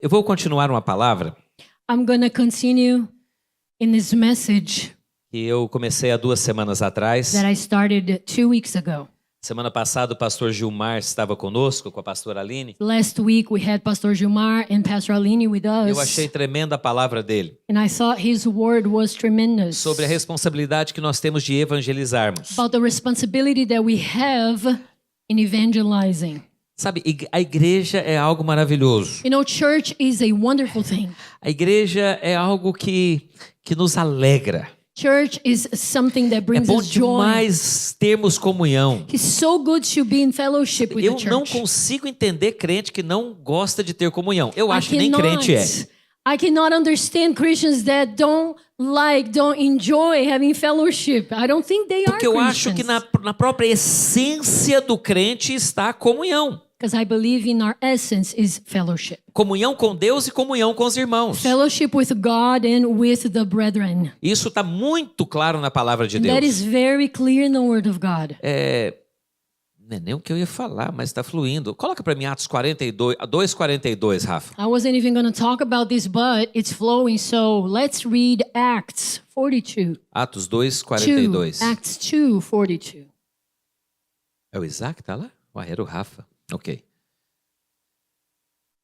Eu vou continuar uma palavra I'm going to continue in this message que eu comecei há 2 semanas atrás. that I started 2 weeks ago. Semana passada o pastor Gilmar estava conosco, com a pastora Aline. Last week we had Pastor Gilmar and Pastor Aline with Eu us, achei tremenda a palavra dele, and I thought his word was tremendous sobre a responsabilidade que nós temos de evangelizarmos. about the responsibility that we have in evangelizing. Sabe, a igreja é algo maravilhoso. You know, church is a wonderful thing. A igreja é algo que nos alegra. Church is something that É brings bom us joy. demais termos comunhão. It's so good to be in fellowship with Eu the não church. consigo entender crente que não gosta de ter comunhão. Eu I acho que nem crente é. I cannot understand Christians that don't enjoy having fellowship. I don't think they Porque are eu acho Christians. que na própria essência do crente está a comunhão. Because I believe in our essence is fellowship. Comunhão com Deus e comunhão com os irmãos. Fellowship with God and with the brethren. Isso está muito claro na palavra de That is Deus. very clear in the Word of God. Não é nem o que eu ia falar, mas está fluindo. Coloca para mim Atos 2:42, Rafa. I wasn't even going to talk about this, but it's flowing. So let's read Acts 42. Atos 2:42. Acts 2:42. É o Isaac que está lá? Ué, era o Rafa. Ok.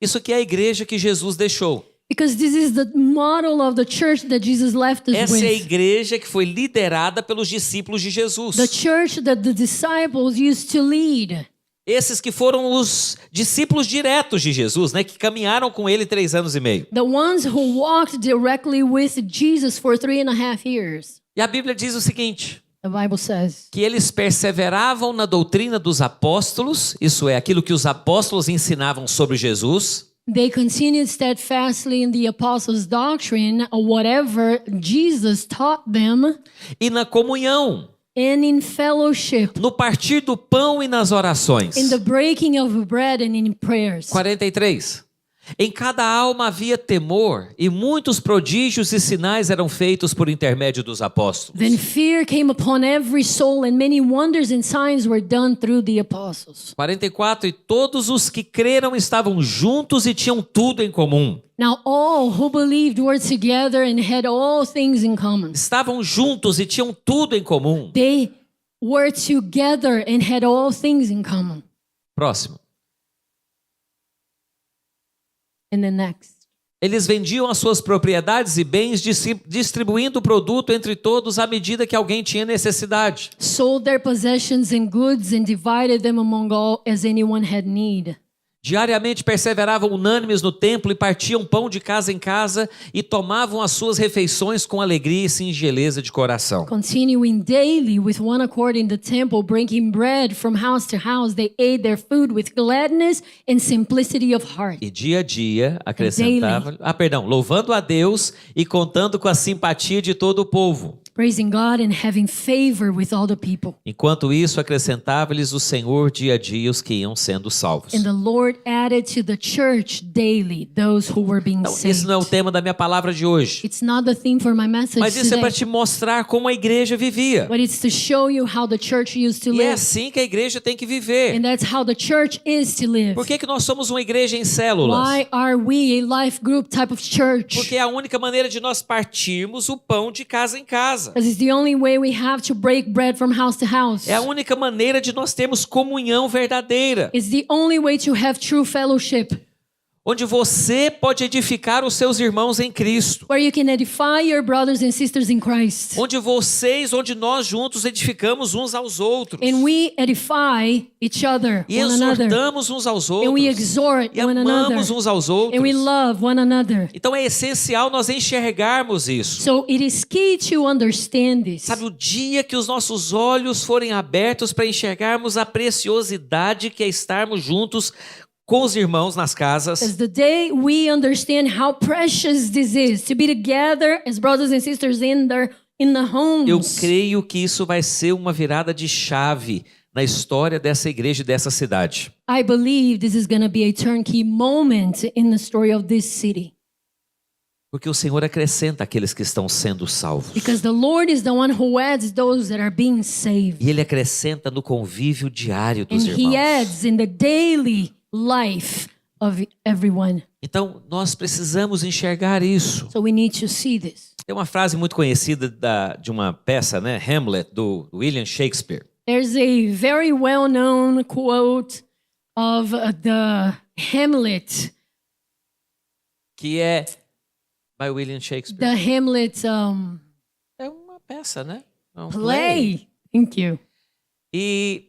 Isso aqui é a igreja que Jesus deixou. Because this is the model of the church that Jesus left us Essa é a with. igreja que foi liderada pelos discípulos de Jesus. The church that the disciples used to lead. Esses que foram os discípulos diretos de Jesus, né? Que caminharam com ele 3 anos e meio. The ones who walked directly with Jesus for 3.5 years. E a Bíblia diz o seguinte: The Bible says que eles perseveravam na doutrina dos apóstolos, isso é, aquilo que os apóstolos ensinavam sobre Jesus, they continued steadfastly in the apostles' doctrine, whatever Jesus taught them, e na comunhão, and in fellowship, no partir do pão e nas orações. in the breaking of bread and in prayers. 43. Em cada alma havia temor, e muitos prodígios e sinais eram feitos por intermédio dos apóstolos. Then fear came upon every soul, and many wonders and signs were done through the apostles. 44. E todos os que creram estavam juntos e tinham tudo em comum. Now all who believed were together and had all things in common. Estavam juntos e tinham tudo em comum. They were together and had all things in common. Próximo. And the next. Eles vendiam as suas propriedades e bens, distribuindo o produto entre todos à medida que alguém tinha necessidade. Sold their possessions and goods and divided them among all as anyone had need. Diariamente perseveravam unânimes no templo e partiam pão de casa em casa e tomavam as suas refeições com alegria e singeleza de coração. Continuing daily with one accord in the temple, breaking bread from house to house, they ate their food with gladness and simplicity of heart. E dia a dia acrescentavam, louvando a Deus e contando com a simpatia de todo o povo. Praising God and having favor with all the people. Enquanto isso, acrescentava-lhes o Senhor dia a dia os que iam sendo salvos. And the Lord added to the church daily those who were being Então, saved. esse não é o tema da minha palavra de hoje. It's not the theme for my message Mas isso é today, para te mostrar como a igreja vivia. but it's to show you how the church used to E é live. assim que a igreja tem que viver. And that's how the church is to live. Por que nós somos uma igreja em células? Why are we a life group type of church? Porque é a única maneira de nós partirmos o pão de casa em casa. Because it's the only way we have to break bread from house to house. É a única maneira de nós termos comunhão verdadeira. It's the only way to have true fellowship, Onde você pode edificar os seus irmãos em Cristo. where you can edify your brothers and sisters in Christ. Onde nós juntos edificamos uns aos outros. And we edify each other, E one another. exortamos uns aos And we outros. exhort E one amamos another. uns aos outros. And we love one another. Então é essencial nós enxergarmos isso. So it is key to understand this. Sabe, o dia que os nossos olhos forem abertos para enxergarmos a preciosidade que é estarmos juntos com os irmãos nas casas, As the day we understand how precious this is, to be together as brothers and sisters in the homes. eu creio que isso vai ser uma virada de chave na história dessa igreja e dessa cidade. I believe this is going to be a turnkey moment in the story of this city. Porque o Senhor acrescenta aqueles que estão sendo salvos. Because the Lord is the one who adds those that are being saved. E Ele acrescenta no convívio diário dos And irmãos. He adds in the daily life of everyone. Então, nós precisamos enxergar isso. So we need to see this. Tem uma frase muito conhecida de uma peça, né? Hamlet, do William Shakespeare. There's a very well-known quote of the Hamlet. Que é by William Shakespeare. The Hamlet É uma peça, né? É um play. Thank you. E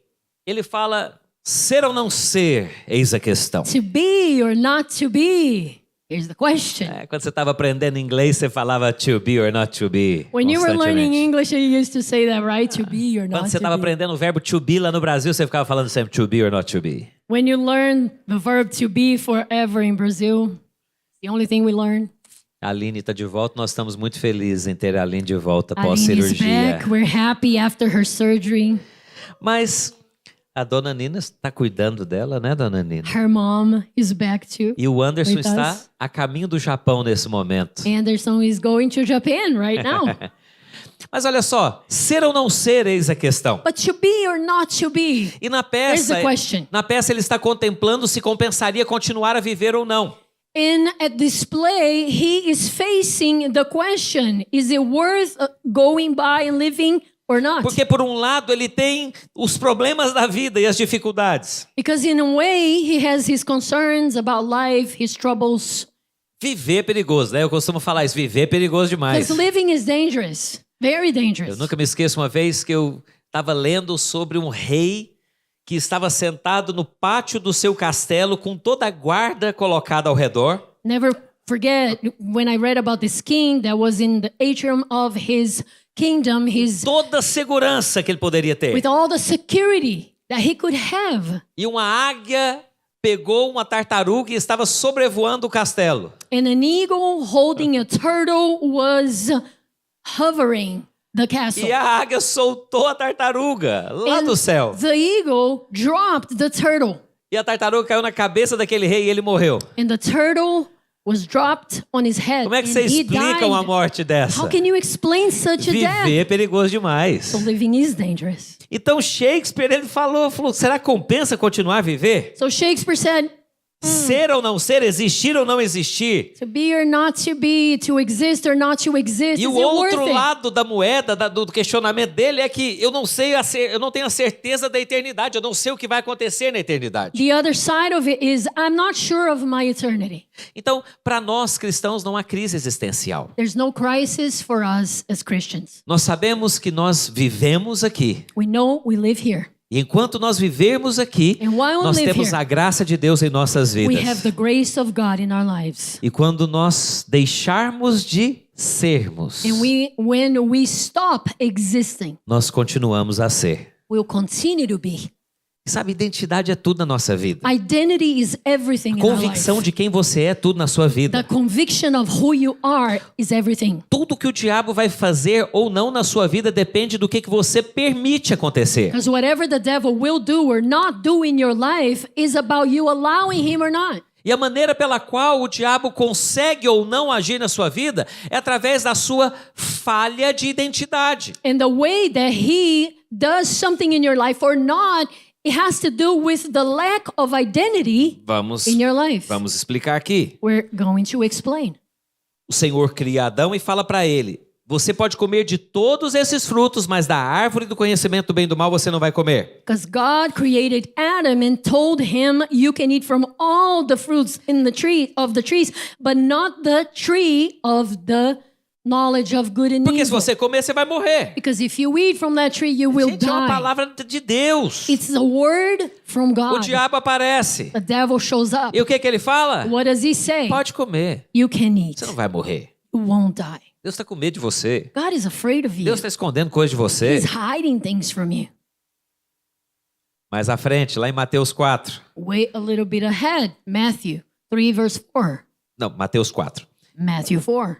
ele fala, ser ou não ser, eis a questão. To be or not to be? Here's the question. Quando você estava aprendendo inglês, você falava to be or not to be. When you were learning constantemente. English, you used to say that, right? To be or Quando not você to estava be. aprendendo o verbo to be lá no Brasil, você ficava falando sempre to be or not to be. When you learn the verb to be forever in Brazil, the only thing we learn. A Aline está de volta, nós estamos muito felizes em ter a Aline de volta Aline is pós-cirurgia. back. We're happy after her surgery. Mas a dona Nina está cuidando dela, né, dona Nina? Her mom is back too. E o Anderson With está us. a caminho do Japão nesse momento. Anderson is going to Japan right now. Mas olha só, ser ou não ser, eis a questão. But to be or not to be? E na Here's peça, the question. ele está contemplando se compensaria continuar a viver ou não. In a display, he is facing the question, is it worth going by and living or not? Porque por um lado ele tem os problemas da vida e as dificuldades. Because in a way, he has his concerns about life, his troubles. Viver é perigoso, né? Eu costumo falar isso, viver é perigoso demais. Because living is dangerous, very Eu dangerous. nunca me esqueço uma vez que eu estava lendo sobre um rei que estava sentado no pátio do seu castelo com toda a guarda colocada ao redor. Never forget when I read about this king that was in the atrium of his kingdom, Toda a segurança que ele poderia ter. with all the security that he could have. E uma águia pegou uma tartaruga e estava sobrevoando o castelo. And an eagle holding a turtle was hovering the castle. E a águia soltou a tartaruga lá do céu. The eagle dropped the turtle, E a tartaruga caiu na cabeça daquele rei e ele morreu. and the turtle was dropped on his head, Como é que and você he explica uma died. morte dessa? How can you explain such a death? Viver é perigoso demais. So living is dangerous. Então Shakespeare, ele falou, será que compensa continuar a viver? So Shakespeare said, Ser ou não ser, existir ou não existir? to be or not to be, to exist or not to exist, E is o it outro worth it? lado da moeda, do questionamento dele é que eu não tenho a certeza da eternidade, eu não sei o que vai acontecer na eternidade. The other side of it is, I'm not sure of my eternity. Então, para nós cristãos não há crise existencial. There's no crisis for us as Christians. Nós sabemos que nós vivemos aqui. We know we live here. E enquanto nós vivermos aqui, And while we nós live temos here, a graça de Deus em nossas we have vidas. the grace of God in our lives. E quando nós deixarmos de sermos, And when we stop existing, nós continuamos a ser. we'll continue to be. E sabe, identidade é tudo na nossa vida. Identity is everything in our Convicção life. de quem você é tudo na sua The vida. conviction of who you are is everything. Tudo que o diabo vai fazer ou não na sua vida depende do que você permite acontecer. Because whatever the devil will do or not do in your life is about you allowing him or not. E a maneira pela qual o diabo consegue ou não agir na sua vida é através da sua falha de identidade. And the way that he does something in your life or not, it has to do with the lack of identity Vamos in your life. explicar aqui. We're going to explain. O Senhor cria Adão e fala para ele: você pode comer de todos esses frutos, mas da árvore do conhecimento do bem e do mal você não vai comer. Because God created Adam and told him, you can eat from all the fruits in the tree of the trees, but not the tree of the knowledge of good and Porque se evil. você comer, você vai morrer. Because if you eat from that tree, you will Gente, é uma die. palavra de Deus. It's a word from O God. diabo aparece. The devil shows up. E o que ele fala? What does he say? Pode comer. You can eat. Você não vai morrer. You won't die. Deus está com medo de você. God is afraid of you. Deus está escondendo coisas de você. He's hiding things from you. Mais à frente, lá em Mateus 4. Wait a little bit ahead. Matthew 3 verse 4. Não, Mateus 4. Matthew 4.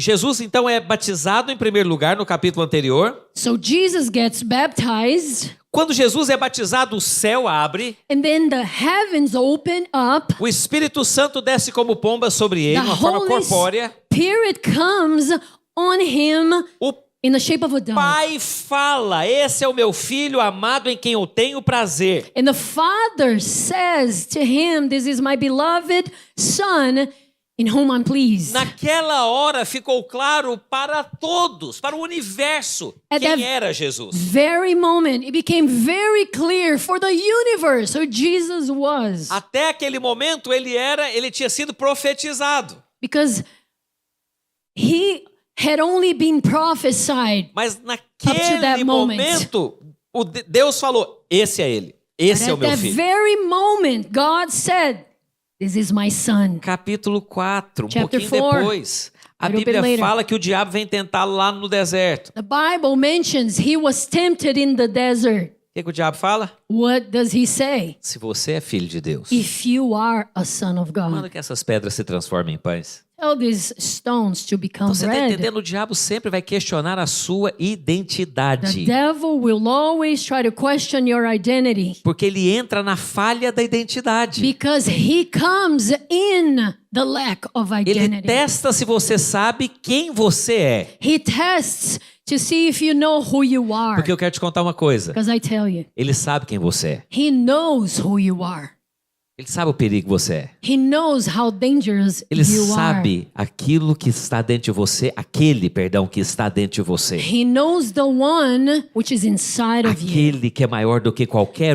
Jesus então é batizado em primeiro lugar no capítulo anterior. So Jesus gets baptized, Quando Jesus é batizado, o céu abre, and then the heavens open up. o Espírito Santo desce como pomba sobre ele, de The uma forma Holy corpórea. Spirit comes on him, O in the shape of a dove. Pai fala, esse é o meu filho amado em quem eu tenho prazer. And the Father says to him, "This is my beloved Son in whom I'm pleased." Naquela hora ficou claro para todos, para o universo, At that quem era Jesus. very moment, it became very clear for the universe who Jesus was. Até aquele momento ele tinha sido profetizado. Because he had only been prophesied. Mas Up to that naquele moment. momento, Deus falou, esse é ele, esse But é o at meu that filho. very moment, God said, "This is my son." Capítulo 4, um Chapter pouquinho 4. depois. A A little Bíblia bit later. fala que o diabo vem tentá-lo lá no deserto. The Bible mentions he was tempted in the desert. O que o diabo fala? What does he say? Se você é filho de Deus, If you are a son of manda God, que essas pedras se transformem em pães. tell these stones to become Então você está bread. entendendo? O diabo sempre vai questionar a sua The identidade. devil will always try to question your identity Porque ele entra na falha da identidade. because he comes in the lack of Ele identity. testa se você sabe quem você é. He tests to see if you know who you are. Porque eu quero te contar uma coisa. Because I tell you, Ele sabe quem você é. he knows who you are. Ele sabe o perigo que você é. He knows how dangerous Ele you are. sabe aquilo que está dentro de você, que está dentro de você. He knows the one which is inside of you. Aquele que é maior do que qualquer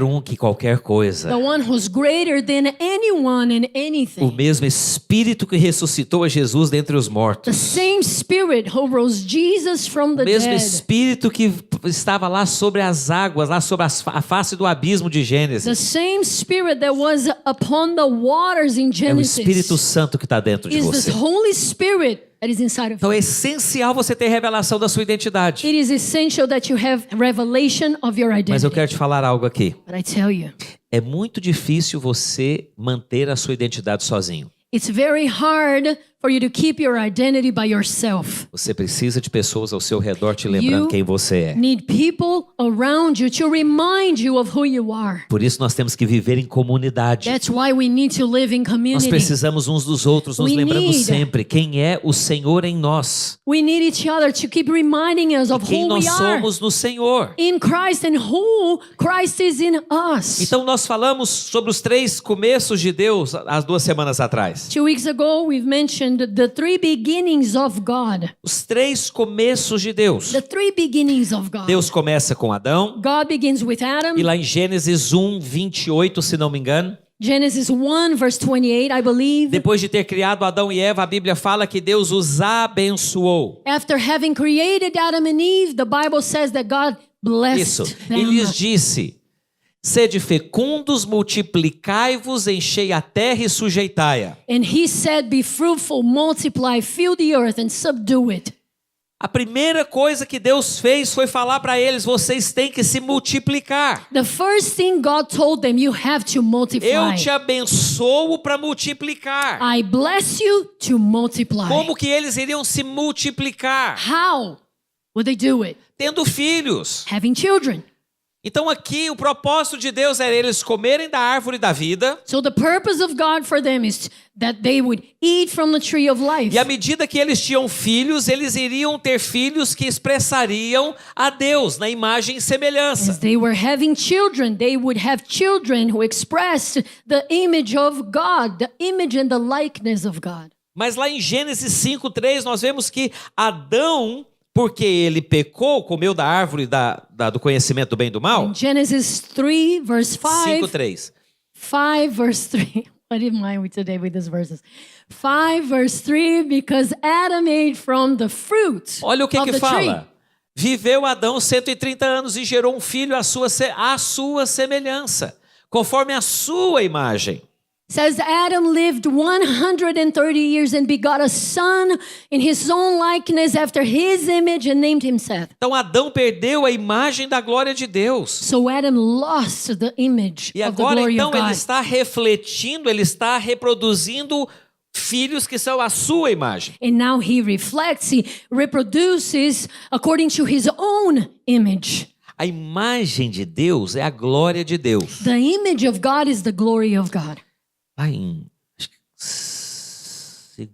The coisa. one who's greater than anyone and O anything. mesmo Espírito que ressuscitou a Jesus dentre os The mortos. same spirit who rose Jesus from the O mesmo dead. Espírito que estava lá sobre as águas, lá sobre a face do abismo de The Gênesis. same spirit that was upon the waters in É o Espírito Genesis Santo que está dentro de is this você. Holy Spirit that is inside of Então you. é essencial você ter revelação da sua identidade. It is essential that you have revelation of your Mas eu identity. quero te falar algo aqui. But I tell you, É muito difícil você manter a sua identidade sozinho. it's very hard for you to keep your identity by yourself. Você precisa de pessoas ao seu redor te lembrando You quem você é. Need people around you to remind you of who you are. Por isso nós temos que viver em comunidade. That's why we need to live in Nós community. precisamos uns dos outros, nos We lembrando need- sempre quem é o Senhor em nós. We need each other to keep reminding us of Quem who nós we are somos no Senhor. in Christ and who Christ is in us. Então nós falamos sobre os 3 começos de Deus há 2 semanas atrás. 2 weeks ago, we've mentioned the 3 beginnings of God. Os 3 começos de Deus. The 3 beginnings of God. Deus começa com Adão. God begins with Adam. E lá em Gênesis 1, 28, se não me engano. Genesis 1, verse 28, I believe. Depois de ter criado Adão e Eva, a Bíblia fala que Deus os abençoou. After having created Adam and Eve, the Bible says that God blessed Isso. them. E lhes disse: sede fecundos, multiplicai-vos, enchei a terra e sujeitai-a. And he said, "Be fruitful, multiply, fill the earth and subdue it." A primeira coisa que Deus fez foi falar para eles: vocês têm que se multiplicar. The first thing God told them, you have to multiply. Eu te abençoo para multiplicar. I bless you to multiply. Como que eles iriam se multiplicar? How would they do it? Tendo filhos. Having children. Então aqui o propósito de Deus era eles comerem da árvore da vida. So the purpose of God for them is that they would eat from the tree of life. E à medida que eles tinham filhos, eles iriam ter filhos que expressariam a Deus na imagem e semelhança. As they were having children, they would have children who expressed the image of God, the image and the likeness of God. Mas lá em Gênesis 5:3 nós vemos que Adão, porque ele pecou, comeu da árvore do conhecimento do bem e do mal. In Genesis 3, verse 5. 5:3. 5 verse 3. What am I today with these verses? 5 verse 3, because Adam ate from the fruit Olha o que of que the tree. fala. Viveu Adão 130 anos e gerou um filho à sua semelhança, conforme a sua imagem. Says Adam lived 130 years and begot a son in his own likeness after his image and named him Seth. Então Adão perdeu a imagem da glória de Deus. So Adam lost the image E of the agora glory então of God. ele está refletindo, ele está reproduzindo filhos que são a sua imagem. And now he reflects, he reproduces according to his own image. A imagem de Deus é a glória de Deus. The image of God is the glory of God. Lá em 2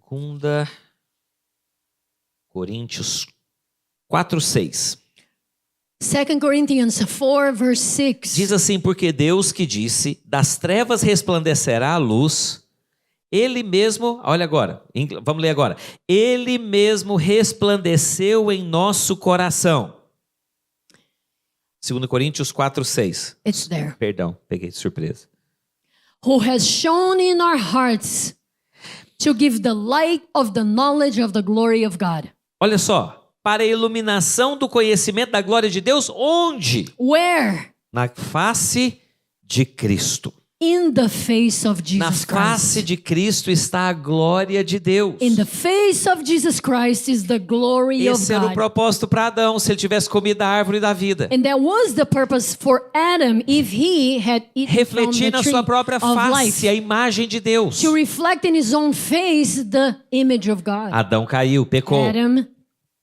Coríntios 4:6. 2 Corinthians 4, verse 6. Diz assim: porque Deus que disse, das trevas resplandecerá a luz, Ele mesmo, olha agora, vamos ler agora. Ele mesmo resplandeceu em nosso coração. 2 Coríntios 4:6. It's there. Perdão, peguei de surpresa. Who has shone in our hearts to give the light of the knowledge of the glory of God. Olha só, para a iluminação do conhecimento da glória de Deus, onde? Where? Na face de Cristo. In the face of Na Jesus face Christ. de Cristo está a glória de Deus. In the face of Jesus Christ is the glory of Esse era o God. propósito para Adão, se ele tivesse comido a árvore da vida. And that was the purpose for Adam if he had eaten from Refletir the na tree sua própria of life. face a imagem de Deus. To reflect in his own face the image of God. Adão caiu, pecou. Adam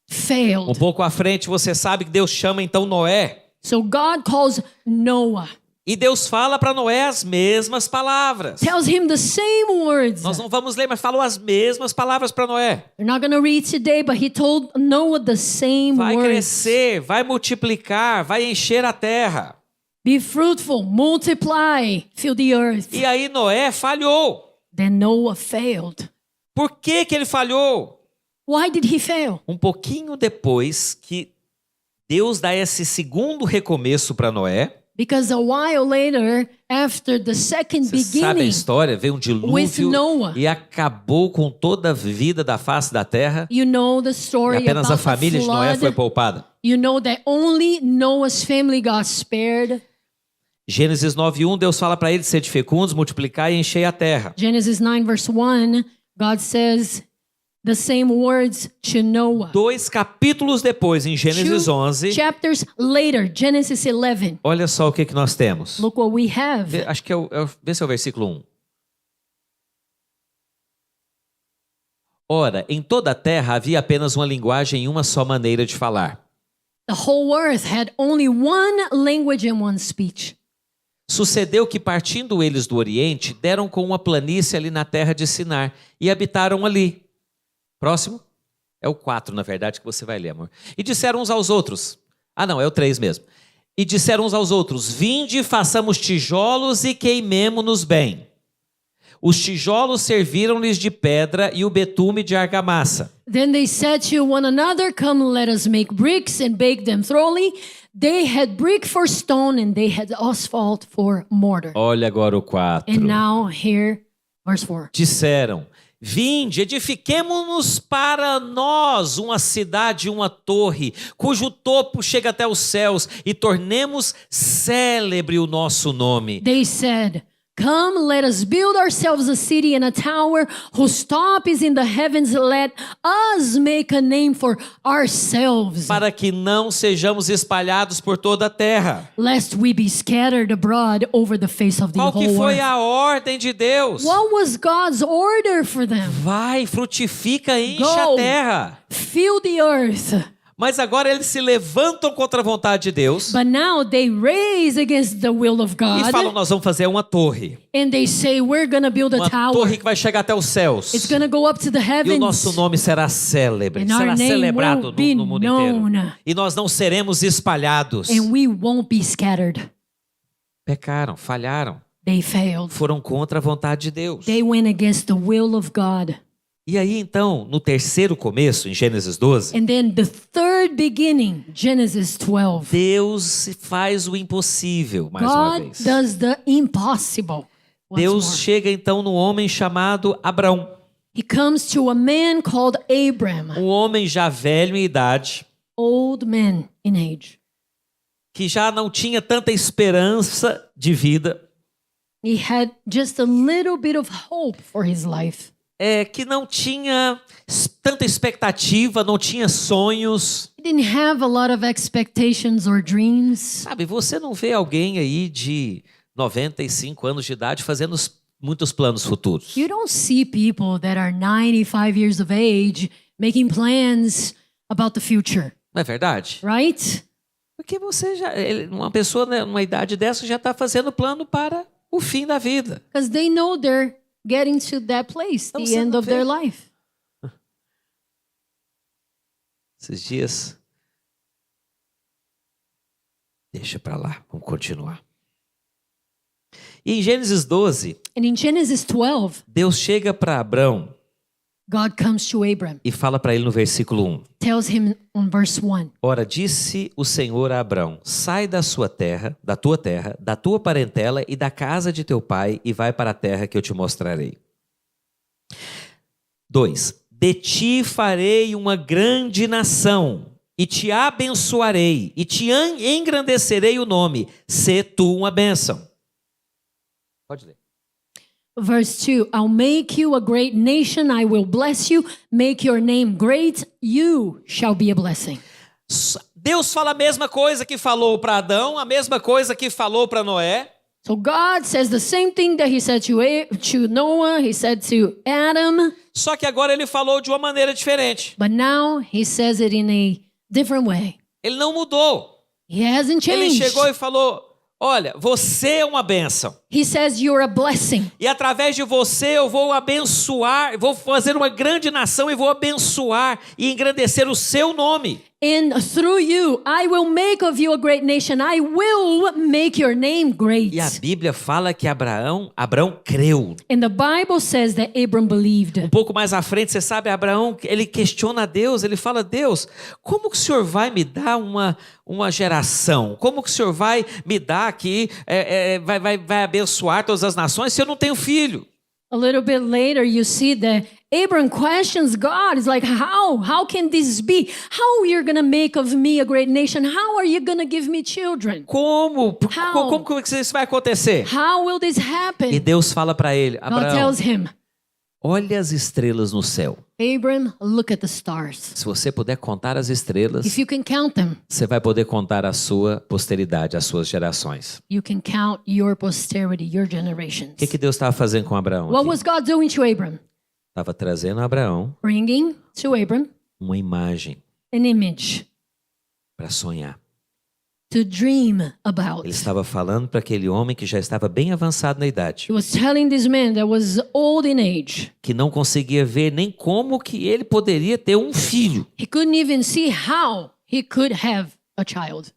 failed. Um pouco à frente você sabe que Deus chama então Noé. So God calls Noah. E Deus fala para Noé as mesmas palavras. Tells him the same words. Nós não vamos ler, mas falou as mesmas palavras para Noé. We're not going to read today, but he told Noah the same Vai words. crescer, vai multiplicar, vai encher a terra. Be fruitful, multiply, fill the earth. E aí Noé falhou. Then Noah failed. Por que que ele falhou? Why did he fail? Um pouquinho depois que Deus dá esse segundo recomeço para Noé. Because a while later, after the second Você sabe a beginning, história? Veio um with dilúvio Noah. e acabou com toda a vida da face da terra. You know the E story apenas a about the família de Noé foi flood. poupada. You know that only Noah's family got spared. Gênesis 9:1, Deus fala para ele: sede fecundos, multiplicar e encher a terra. Genesis 9 verse 1, God says the same words to Noah. 2 capítulos depois, em Gênesis 11, Chapters later, Genesis 11. olha só o que que nós temos. Look what we have. Acho que vê se é o versículo 1. Ora, em toda a terra havia apenas uma linguagem e uma só maneira de falar. The whole earth had only one language and one speech. Sucedeu que, partindo eles do Oriente, deram com uma planície ali na terra de Sinar e habitaram ali. Próximo? É o 4, na verdade, que você vai ler, amor. E disseram uns aos outros. Ah, não, é o 3 mesmo. E disseram uns aos outros: vinde, façamos tijolos e queimemo-nos bem. Os tijolos serviram-lhes de pedra e o betume de argamassa. Then they said to one another, come, let us make bricks and bake them thoroughly. They had brick for stone and they had asphalt for mortar. Olha agora o 4. And now here, verse 4. Disseram: vinde, edifiquemo-nos para nós uma cidade, uma torre, cujo topo chega até os céus, e tornemos célebre o nosso nome. They said, come, let us build ourselves a city and a tower whose top is in the heavens. Let us make a name for ourselves, Para que não sejamos espalhados por toda a terra. lest we be scattered abroad over the face of the Qual que whole foi earth. a ordem de Deus? What was God's order for them? Vai, frutifica, enche Go. a terra. Fill the earth. Mas agora eles se levantam contra a vontade de Deus But now they raise against the will of e falam: God, nós vamos fazer uma torre. and they say, we're going to build a Uma tower. torre que vai chegar até os céus. It's going to go up to the E o heavens. nosso nome será célebre, And our será name celebrado will be no mundo known. inteiro. E nós não seremos espalhados. And we won't be scattered. Pecaram, falharam, They failed. foram contra a vontade de Deus. They went against the will of God. E aí então, no terceiro começo, em Gênesis 12, And then the third beginning, Genesis 12. Deus faz o impossível, mais uma God vez. does the impossible. Once Deus more. chega então no homem chamado Abrão. He comes to a man called Abram, Um homem já velho em idade, old man in age. que já não tinha tanta esperança de vida, He had just a little bit of hope for his life. que não tinha tanta expectativa, não tinha sonhos. He didn't have a lot of expectations or dreams. Sabe, você não vê alguém aí de 95 anos de idade fazendo muitos planos futuros. You don't see people that are 95 years of age making plans about the future, Não é verdade? right? Porque uma pessoa, né, numa idade dessa já está fazendo plano para o fim da vida. Because they know they're getting to that place, Então, the você end não of their vê. life. Esses dias Deixa para lá, vamos continuar. E em Gênesis 12, And in Genesis 12, Deus chega para Abrão God comes to Abram, e fala para ele no versículo 1. tells him on verse 1, Ora, disse o Senhor a Abrão: sai da sua terra, da tua parentela e da casa de teu pai e vai para a terra que eu te mostrarei. 2. De ti farei uma grande nação e te abençoarei e te engrandecerei o nome. Sê tu uma bênção. Pode ler. verse 2, I'll make you a great nation, I will bless you, make your name great, you shall be a blessing. Deus fala a mesma coisa que falou para Adão, a mesma coisa que falou para Noé. So God says the same thing that he said to Noah, he said to Adam, Só que agora ele falou de uma maneira diferente. but now he says it in a different way. Ele não mudou. He hasn't Ele changed. chegou e falou: olha, você é uma bênção. He says you're a blessing. E através de você eu vou abençoar, vou fazer uma grande nação e vou abençoar e engrandecer o seu nome. And through you, I will make of you a great nation. I will make your name great. E a Bíblia fala que Abraão creu. And the Bible says that Abram believed. Um pouco mais à frente, você sabe, Abraão, ele questiona a Deus, ele fala: Deus, como que o Senhor vai me dar uma geração? Como que o Senhor vai me dar aqui, vai abençoar todas as nações se eu não tenho filho? A little bit later, you see that Abram questions God. It's like, how can this be? How you're going to make of me a great nation? How are you going to give me children? Como How? que isso vai acontecer? How will this E happen? Deus fala para ele: God Abraão, tells him, olha as estrelas no céu. Abram, look at the stars. Se você puder contar as estrelas, If you can count them, você vai poder contar a sua posteridade, as suas gerações. you can count your posterity, your generations. O que Deus estava fazendo com Abraão? What was God doing to Abram? Estava trazendo a Abraão Bringing to Abram uma imagem an image para sonhar. to dream about. Ele estava falando para aquele homem que já estava bem avançado na idade, He was telling this man that was old in age. que não conseguia ver nem como que ele poderia ter um filho. He couldn't even see how he could have a child.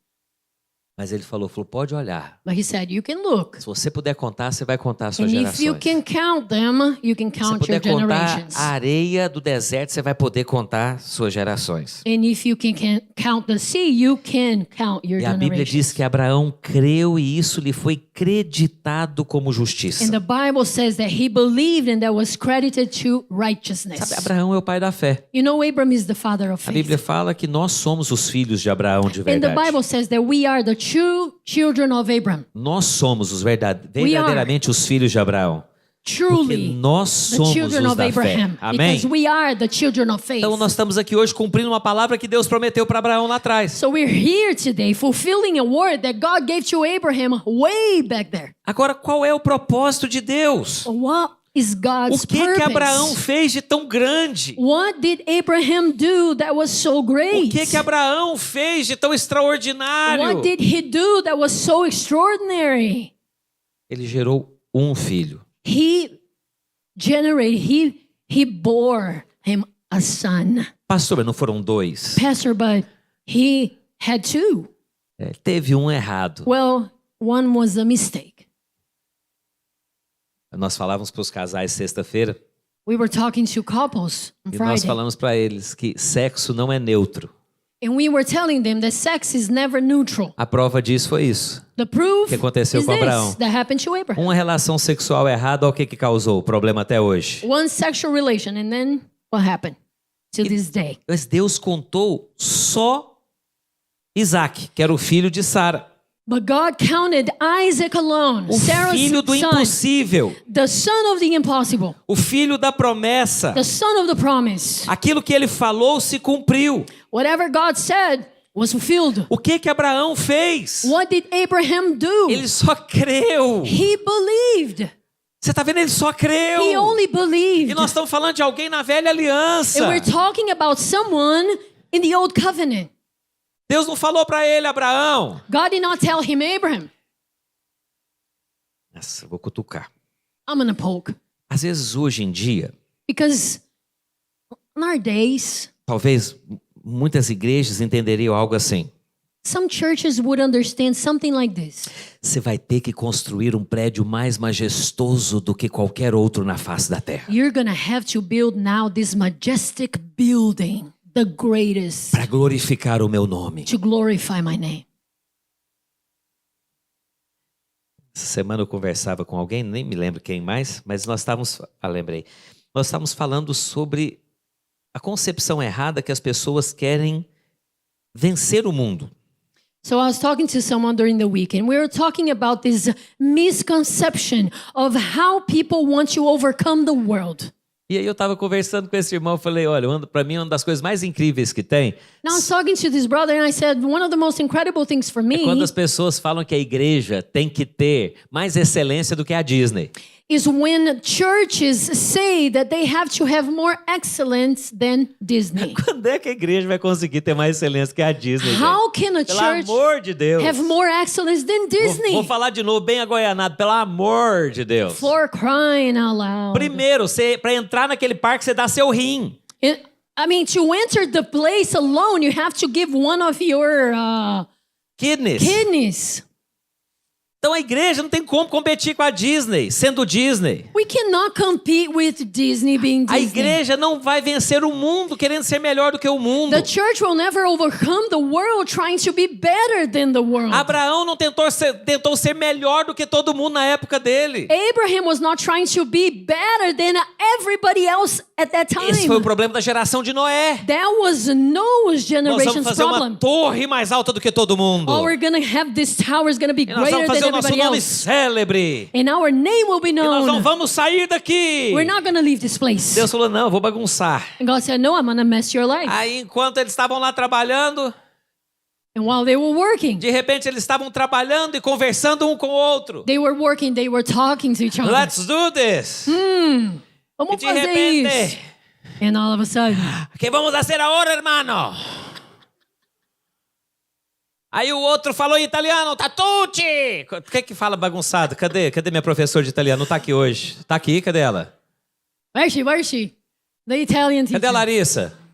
Mas ele falou, pode olhar. But he said, you can look. Se você puder contar, você vai contar as suas And gerações. if you can count them, you can Se você count your puder contar generations. a areia do deserto, você vai poder contar suas gerações. And if you can count the sea, you can count your E a Bíblia diz generations. que Abraão creu e isso lhe foi creditado como justiça. And the Bible says that he believed and that was credited to Sabe, righteousness. Abraão é o pai da fé. You know, Abram is the father of A Bíblia faith. fala que nós somos os filhos de Abraão de And the verdade. Bible says that we are the true children of Abram. Nós somos verdadeiramente os filhos de Abraão. Porque Truly nós the somos children os of da fé. Abraham. Amém? Because we are the children of faith. Então nós estamos aqui hoje cumprindo uma palavra que Deus prometeu para Abraão lá atrás. So we're here today fulfilling a word that God gave to Abraham way back there. Agora, qual é o propósito de Deus? What is God's O que purpose? Abraão fez de tão grande? What did Abraham do that was so great? O que Abraão fez de tão extraordinário? What did he do that was so extraordinary? Ele gerou um filho. He bore him a son. Pastor, mas não foram dois? Pastor, but he had two. Teve um errado. Well, one was a mistake. Nós falávamos para os casais sexta-feira We were talking to couples on e nós Friday, falamos para eles que sexo não é neutro. and we were telling them that sex is never neutral. A prova disso foi isso. The proof que aconteceu is com Abraão. this that happened to Abraham. Uma relação sexual errada, olha o que causou o problema até hoje. One sexual relation, and then what happened to this day? Mas Deus contou só Isaac, que era o filho de Sara. But God counted Isaac alone, O Sarah's filho do son, impossível. the son of the impossible, O filho da promessa. the son of the promise. Aquilo que ele falou se cumpriu. Whatever God said was fulfilled. O que Abraão fez? What did Abraham do? Ele só creu. He believed. Você está vendo? Ele só creu. He only believed. E nós estamos falando de alguém na velha aliança. And we're talking about someone in the old covenant. Deus não falou para ele, Abraão. God did not tell him, Abraham, Nossa, eu vou cutucar. I'm going to poke. Às vezes, hoje em dia, Because in our days, talvez muitas igrejas entenderiam algo assim. Some churches would understand something like this. Você vai ter que construir um prédio mais majestoso do que qualquer outro na face da terra. You're going to have to build now this majestic building, the greatest, Para glorificar o meu nome. to glorify my name. Essa semana eu conversava com alguém, nem me lembro quem mais, mas nós estávamos, lembrei. Nós estávamos falando sobre a concepção errada que as pessoas querem vencer o mundo. So I was talking to someone during the week, and we were talking about this misconception of how people want to overcome the world. E aí eu estava conversando com esse irmão, eu falei, olha, para mim uma das coisas mais incríveis que tem Now I was talking to this brother, and I said, one of the most incredible things for é me quando as pessoas falam que a igreja tem que ter mais excelência do que a Disney. is when churches say that they have to have more excellence than Disney. Quando é que a igreja vai conseguir ter mais excelência que a Disney? Gente? How can a Pelo church amor de Deus. have more excellence than Disney? Vou falar de novo, bem agoianado, pelo amor de Deus. For crying out loud. Primeiro, para entrar naquele parque, você dá seu rim. I mean, to enter the place alone, you have to give one of your Kidneys. kidneys. Então a igreja não tem como competir com a Disney, sendo Disney. We cannot compete with Disney being A Disney. igreja não vai vencer o mundo querendo ser melhor do que o mundo. The church will never overcome the world trying to be better than the world. Abraão não tentou ser melhor do que todo mundo na época dele. Abraham was not trying to be better than everybody else at that time. Esse foi o problema da geração de Noé. That was Noah's Nós generation's vamos fazer uma problem. torre mais alta do que todo mundo. Oh, we're gonna have this tower is gonna be E nós greater vamos fazer than o nosso everybody nome else. célebre. And our name will be E nós não known. vamos sair daqui. We're not gonna leave this place. Deus falou, não, eu vou bagunçar. And God said, no, I'm gonna mess your life. Aí, enquanto eles estavam lá trabalhando, And while they were working, de repente eles estavam trabalhando e conversando um com o outro. they were working, they were talking to each other. Let's do this. E Vamos de fazer repente, isso. And all of a sudden, ¿qué vamos a hacer ahora, hermano? Aí o outro falou em italiano, Tatucci! O que fala bagunçado? Cadê minha professora de italiano? Não tá aqui hoje. Tá aqui, cadê ela? where is she? The Italian teacher. Cadê a Larissa?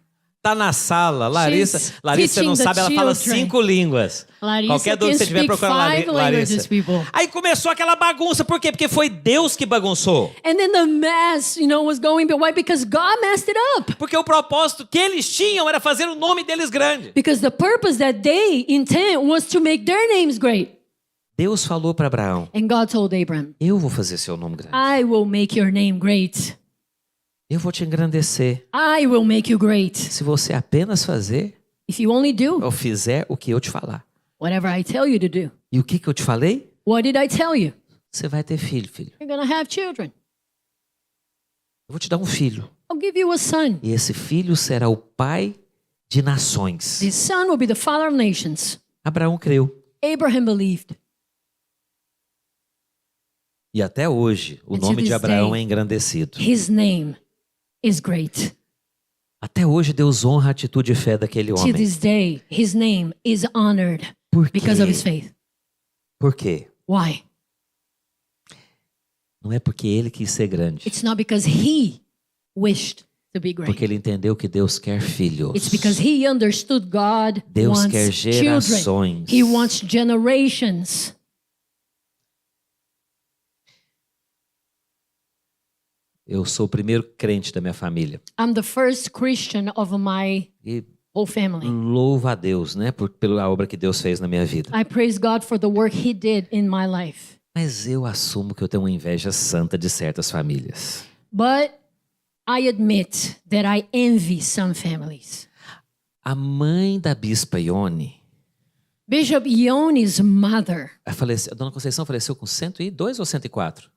Tá na sala. Larissa você não teaching sabe, the ela fala children. 5 línguas. Larissa Qualquer dúvida que você can tiver speak procurando 5 Larissa. languages, people. Aí começou aquela bagunça, por quê? Porque foi Deus que bagunçou. And then the mess, was going, but why? Because God messed it up. Porque o propósito que eles tinham era fazer o nome deles grande. Because the purpose that they intend was to make their names great. Deus falou para Abraão, And God told Abraham, eu vou fazer seu nome grande. I will make your name great. Eu vou te engrandecer. I will make you great. Se você apenas fazer If you only do ou fizer o que eu te falar. whatever I tell you to do. E o que eu te falei? What did I tell you? Você vai ter filho. You're going to have children. Eu vou te dar um filho. I'll give you a son. E esse filho será o pai de nações. This son will be the father of nations. Abraão creu. Abraham believed. E até hoje, o And to nome de this Abraão day, é engrandecido. His name is great. Até hoje, Deus honra a atitude e fé daquele To homem. this day, his name is honored Por quê? because of his faith. Por quê? Why? Não é porque ele quis ser grande. It's not because he wished to be great. Porque ele entendeu que Deus quer filhos. It's because he understood God Deus wants quer children. gerações. He wants generations. Eu sou o primeiro crente da minha família. I'm the first Christian of my E whole family. louva a Deus, né, pela obra que Deus fez na minha vida. I praise God for the work he did in my life. Mas eu assumo que eu tenho uma inveja santa de certas famílias. But I admit that I envy some families. A mãe da bispa Ione, Bishop Ione's mother, a dona Conceição faleceu com 102 ou 104?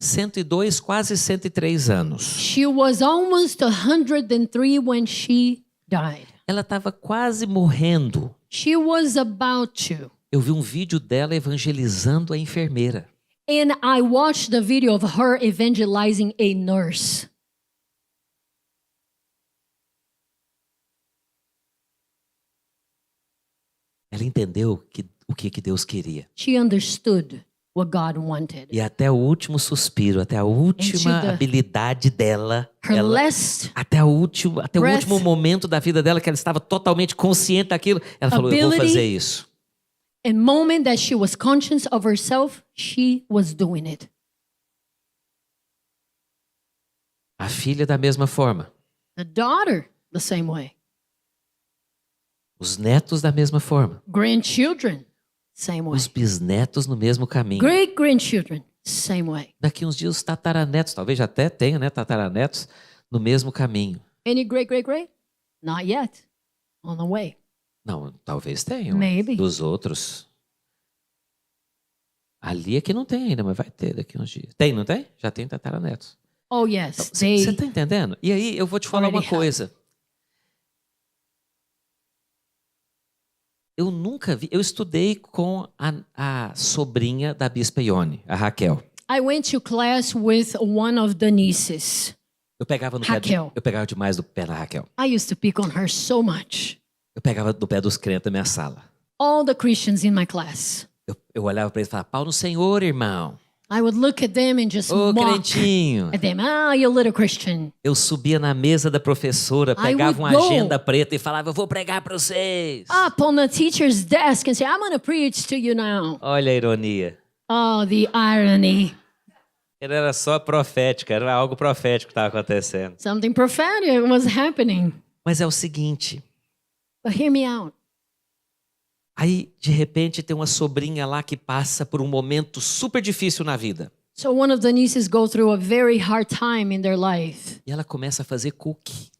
102, quase 103 anos. she was almost 103 when she died. Ela estava quase morrendo. She was about to. Eu vi um vídeo dela evangelizando a enfermeira. And I watched the video of her evangelizing a nurse. Ela entendeu o que Deus queria. She understood what God wanted. E até o último suspiro, até a última the- habilidade dela, Her ela, last até o breath, último momento da vida dela, que ela estava totalmente consciente daquilo, ela falou, eu vou ability, fazer isso. and moment that she was conscious of herself, she was doing it. A filha da mesma forma. The daughter, the same way. Os netos da mesma forma. Grandchildren, same way. Os bisnetos no mesmo caminho. Great grandchildren, same way. Daqui uns dias os tataranetos, talvez já até tenha, né, tataranetos, no mesmo caminho. Any great? Not yet. On the way. Não, talvez tenham. Maybe. Dos outros. Ali é que não tem ainda, mas vai ter daqui uns dias. Tem, não tem? Já tem tataranetos. Oh, yes. Você They está entendendo? E aí eu vou te falar uma already have. coisa. Eu nunca vi. Eu estudei com a sobrinha da Bispa Ione, a Raquel. I went to class with one of the nieces. Eu pegava no Raquel. eu pegava demais do pé da Raquel. I used to pick on her so much. Eu pegava do pé dos crentes da minha sala. All the Christians in my class. Eu olhava para eles e falava, pau no Senhor, irmão. I would look at them and just Ô, mock crentinho. at them. Ah, you little Christian. Eu subia na mesa da professora, pegava uma would go agenda preta e falava, eu vou pregar para vocês. Up on the teacher's desk and say, I'm going to preach to you now. Olha a ironia. Oh, the irony. Era só profética, era algo profético que estava acontecendo. Something prophetic was happening. Mas é o seguinte, But hear me out. aí de repente tem uma sobrinha lá que passa por um momento super difícil na vida. So one of the nieces go through a very hard time in their life. E ela começa a fazer cookie.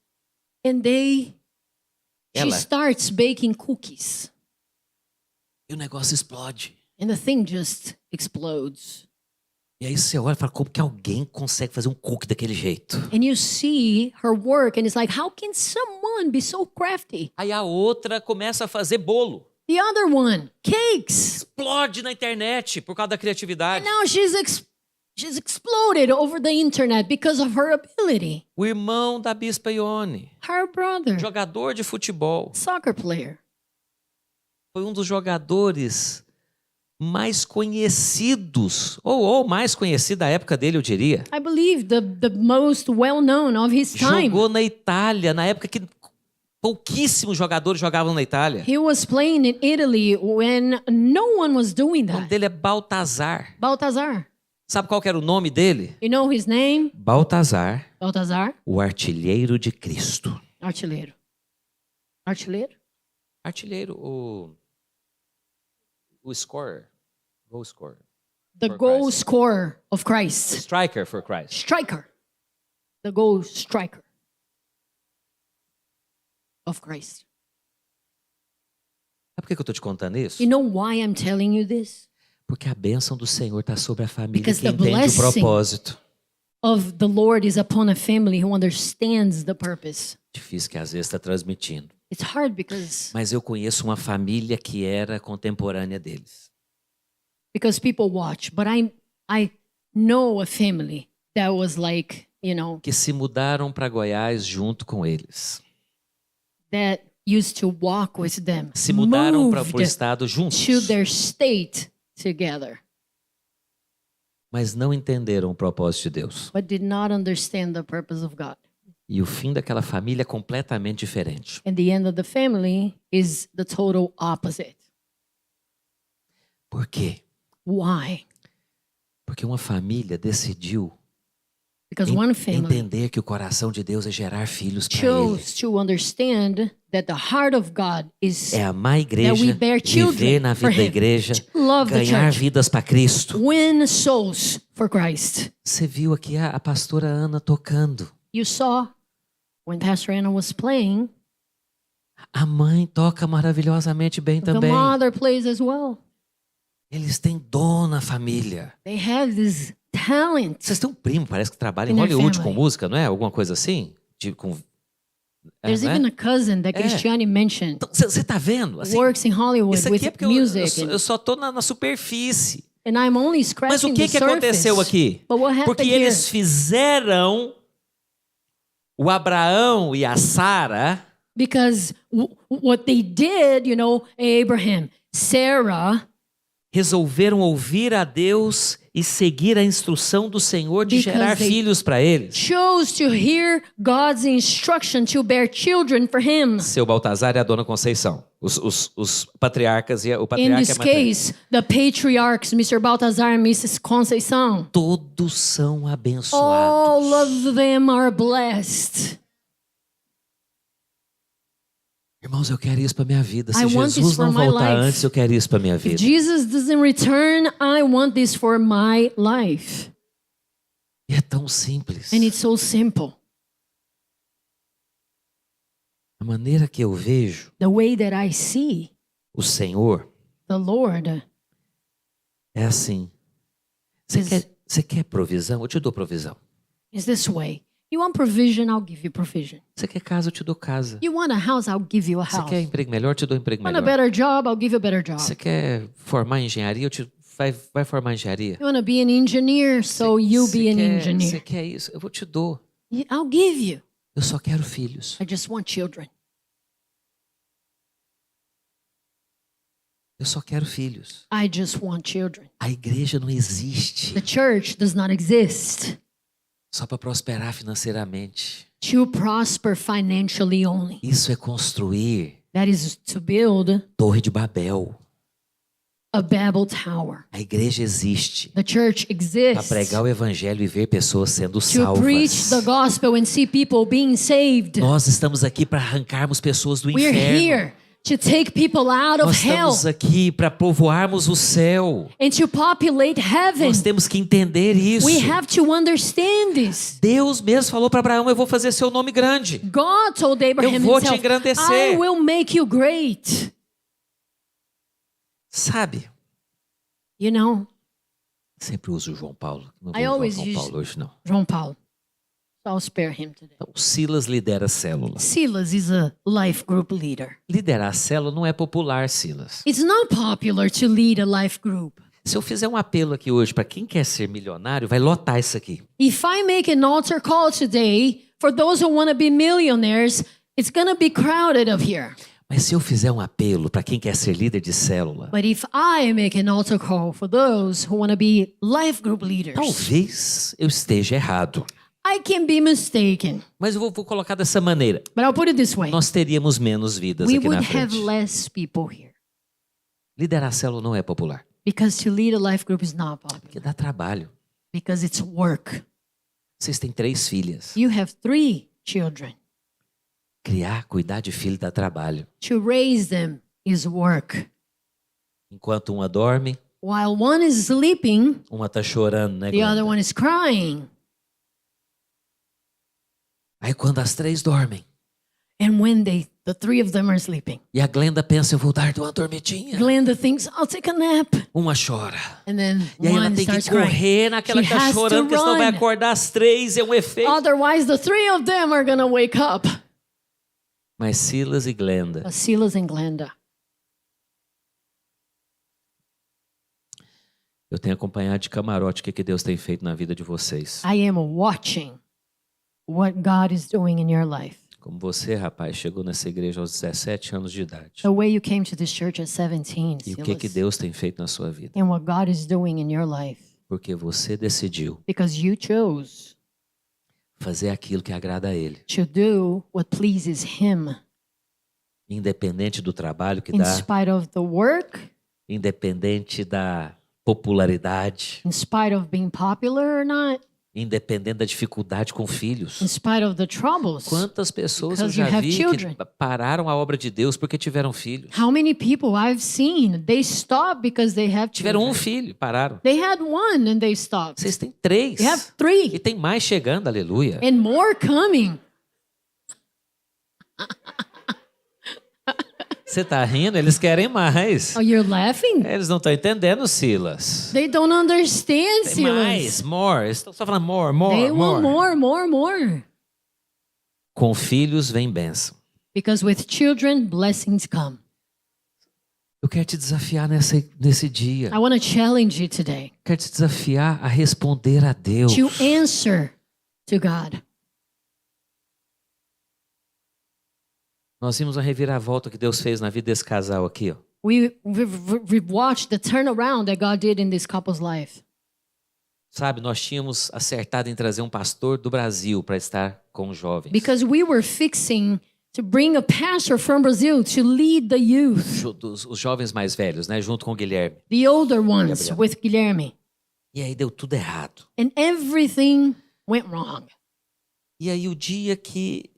And she Ela. starts baking cookies. E o negócio explode. And the thing just explodes. E aí você olha e fala, como que alguém consegue fazer um cookie daquele jeito? And you see her work and it's like, how can someone be so crafty? Aí a outra começa a fazer bolo. The other one, cakes. Explode na internet por causa da criatividade. Now she's exploded over the internet because of her ability. O irmão da Bispa Ione, Her brother, jogador de futebol, soccer player. foi um dos jogadores mais conhecidos, ou mais conhecido da época dele, eu diria. I believe the most well-known of his time. Jogou na Itália, na época que pouquíssimos jogadores jogavam na Itália. He was playing in Italy when no one was doing O nome that. dele é Baltazar. Baltazar. Sabe qual que era o nome dele? You know his name? Baltazar, Baltazar. o artilheiro de Cristo. Artilheiro. Artilheiro? Artilheiro, o scorer, goal scorer. The For goal Christ. scorer of Christ. Striker for Christ. Striker. The goal striker of Christ. Sabe por que eu estou te contando isso? You know why I'm telling you this? Porque a bênção do Senhor está sobre a família Because que the entende o blessing propósito. Of the Lord is upon a family who understands the purpose. Difícil que às vezes está transmitindo. It's hard because Mas eu conheço uma família que era contemporânea deles. people watch, but I know a family that was like, you know, Que se mudaram para Goiás junto com eles. that used to walk with them. Se mudaram para o moved estado juntos. to their state together, Mas não entenderam o propósito de Deus. but did not understand the purpose of God. E o fim daquela família é completamente diferente. And the end of the family is the total opposite. Por quê? Why? Porque uma família decidiu Because one family entender que o coração de Deus é gerar filhos para Ele. chose to understand that the heart of God is É amar a igreja, we bear children viver na for vida da Him, igreja, love the ganhar church, vidas para Cristo. win souls for Christ. Você viu aqui a pastora Ana tocando. You saw when Pastor Anna was playing, A mãe toca maravilhosamente bem the também. mother plays as well. Eles têm dom na família. They have this talent. Vocês têm um primo, parece que trabalha em In their Hollywood family. com música, não é? Alguma coisa assim? There's não é? even a cousin that Christiane mentioned Então, você está vendo? Assim, works in Hollywood isso with aqui é porque music. eu só estou na superfície. And I'm only Mas scratching o que, the que aconteceu surface. aqui? But what happened Porque here? eles fizeram o Abraão e a Sara Because what they did, you know, Abraham, Sarah, resolveram ouvir a Deus e seguir a instrução do Senhor de Because gerar they- filhos para eles. chose to hear God's instruction to bear children for him. Seu Baltazar e a Dona Conceição. Os patriarcas e o In patriarca e this a matriarca. case, the patriarchs, Mr. Baltazar and Mrs. Conceição, Todos são abençoados. all of them are blessed. Irmãos, eu quero isso para minha vida. Se I want Jesus this for não my voltar life. antes, eu quero isso para minha If vida. Jesus doesn't return, I want this for my life. E é tão simples. And it's so simple. A maneira que eu vejo The way that I see o Senhor the Lord é assim. Você quer provisão? Eu te dou provisão. is this way. You want provision, I'll give you provision. Você quer casa? Eu te dou casa. You want a house, I'll give you a Você house. quer emprego melhor? Eu te dou emprego Want a melhor. better job, I'll give you a better job. Você quer formar engenharia? Vai formar engenharia. You want to be an engineer, so you be an Você engineer. quer isso? Eu vou te dou. I'll give you. Eu só quero filhos. I just want children. Eu só quero filhos. I just want children. A igreja não existe The church does not exist só para prosperar financeiramente. to prosper financially only. Isso é construir That is to build Torre de Babel. a Babel Tower. A igreja existe The church para exists pregar o evangelho e ver pessoas sendo to preach the salvas. gospel and see people being saved. Nós estamos aqui para arrancarmos pessoas do We're inferno. here to take people out of Nós hell estamos aqui para povoarmos o céu. and to populate heaven. Nós temos que entender isso. We have to understand this. Deus mesmo falou para Abraão: eu vou fazer seu nome grande. God told Abraham Eu vou te himself, engrandecer. I will make you great. Sabe? You know, Sempre uso o João Paulo. Não vou I usar o always João use- Paulo hoje, não. João Paulo. So I'll spare him today. Então, Silas lidera a célula. Silas is a life group leader. Liderar a célula não é popular, Silas. It's not popular to lead a life group. Se eu fizer um apelo aqui hoje para quem quer ser milionário, vai lotar isso aqui. If I make an altar call today for those who want to be millionaires, it's going to be crowded up here. Mas se eu fizer um apelo para quem quer ser líder de célula, But if I make an altar call for those who want to be life group leaders, talvez eu esteja errado. I can be mistaken. Mas eu vou colocar dessa maneira. But I'll put it this way. Nós teríamos menos vidas We aqui na would have frente. less people here. Liderar a célula não é popular, Because to lead a life group is not popular. porque dá trabalho. Because it's work. Vocês têm 3 filhas. You have 3 children. Criar, cuidar de filho dá trabalho. To raise them is work. Enquanto uma dorme, While one is sleeping, uma tá chorando, né, the other Glenda? one is crying. Aí quando as 3 dormem, And when the 3 of them are sleeping, e a Glenda pensa, eu vou dar uma dormidinha. Glenda thinks, I'll take a nap. Uma chora. And then E aí ela one tem que starts crying. correr naquela She que tá has to chorando, porque senão vai run. acordar às 3, é um efeito. Otherwise, the 3 of them are going to wake up. Mas Silas e Glenda, But Silas and Glenda. eu tenho acompanhado de camarote o que Deus tem feito na vida de vocês. I am watching what God is doing in your life. Como você, rapaz, chegou nessa igreja aos 17 anos de idade. The way you came to this church at 17, E o que Silas, Deus tem feito na sua vida. and what God is doing in your life. Porque você decidiu Because you chose fazer aquilo que agrada a Ele. to do what pleases Him. Independente do trabalho que In dá, spite of the work, independente da popularidade, in spite of being popular or not, independente da dificuldade com in filhos. spite of the troubles. Quantas pessoas eu Because you já have vi children. que pararam a obra de Deus porque tiveram filhos. How many people I've seen, they stop because they have Tiveram children. um filho, pararam. They had one and they stopped. Vocês têm 3. They have E 3 tem mais chegando, aleluia. and more coming. Você tá rindo? Eles querem mais. Oh, you're laughing? Eles não estão entendendo, Silas. They don't understand, Tem Silas. mais, more. Eles estão só falando more, They more, want more. Com filhos vem bênção. Because with children, blessings come. Eu quero te desafiar nesse dia. I want to challenge you today Quero te desafiar a responder a Deus. to answer to God. Nós vimos uma reviravolta que Deus fez na vida desse casal aqui, ó. We've watched the turnaround that God did in this couple's life. Sabe, nós tínhamos acertado em trazer um pastor do Brasil para estar com os jovens. Because we were fixing to bring a pastor from Brazil to lead the youth, Os jovens mais velhos, né, junto com o Guilherme. the older ones, with Guilherme. E aí deu tudo errado. And everything went wrong. E aí o dia que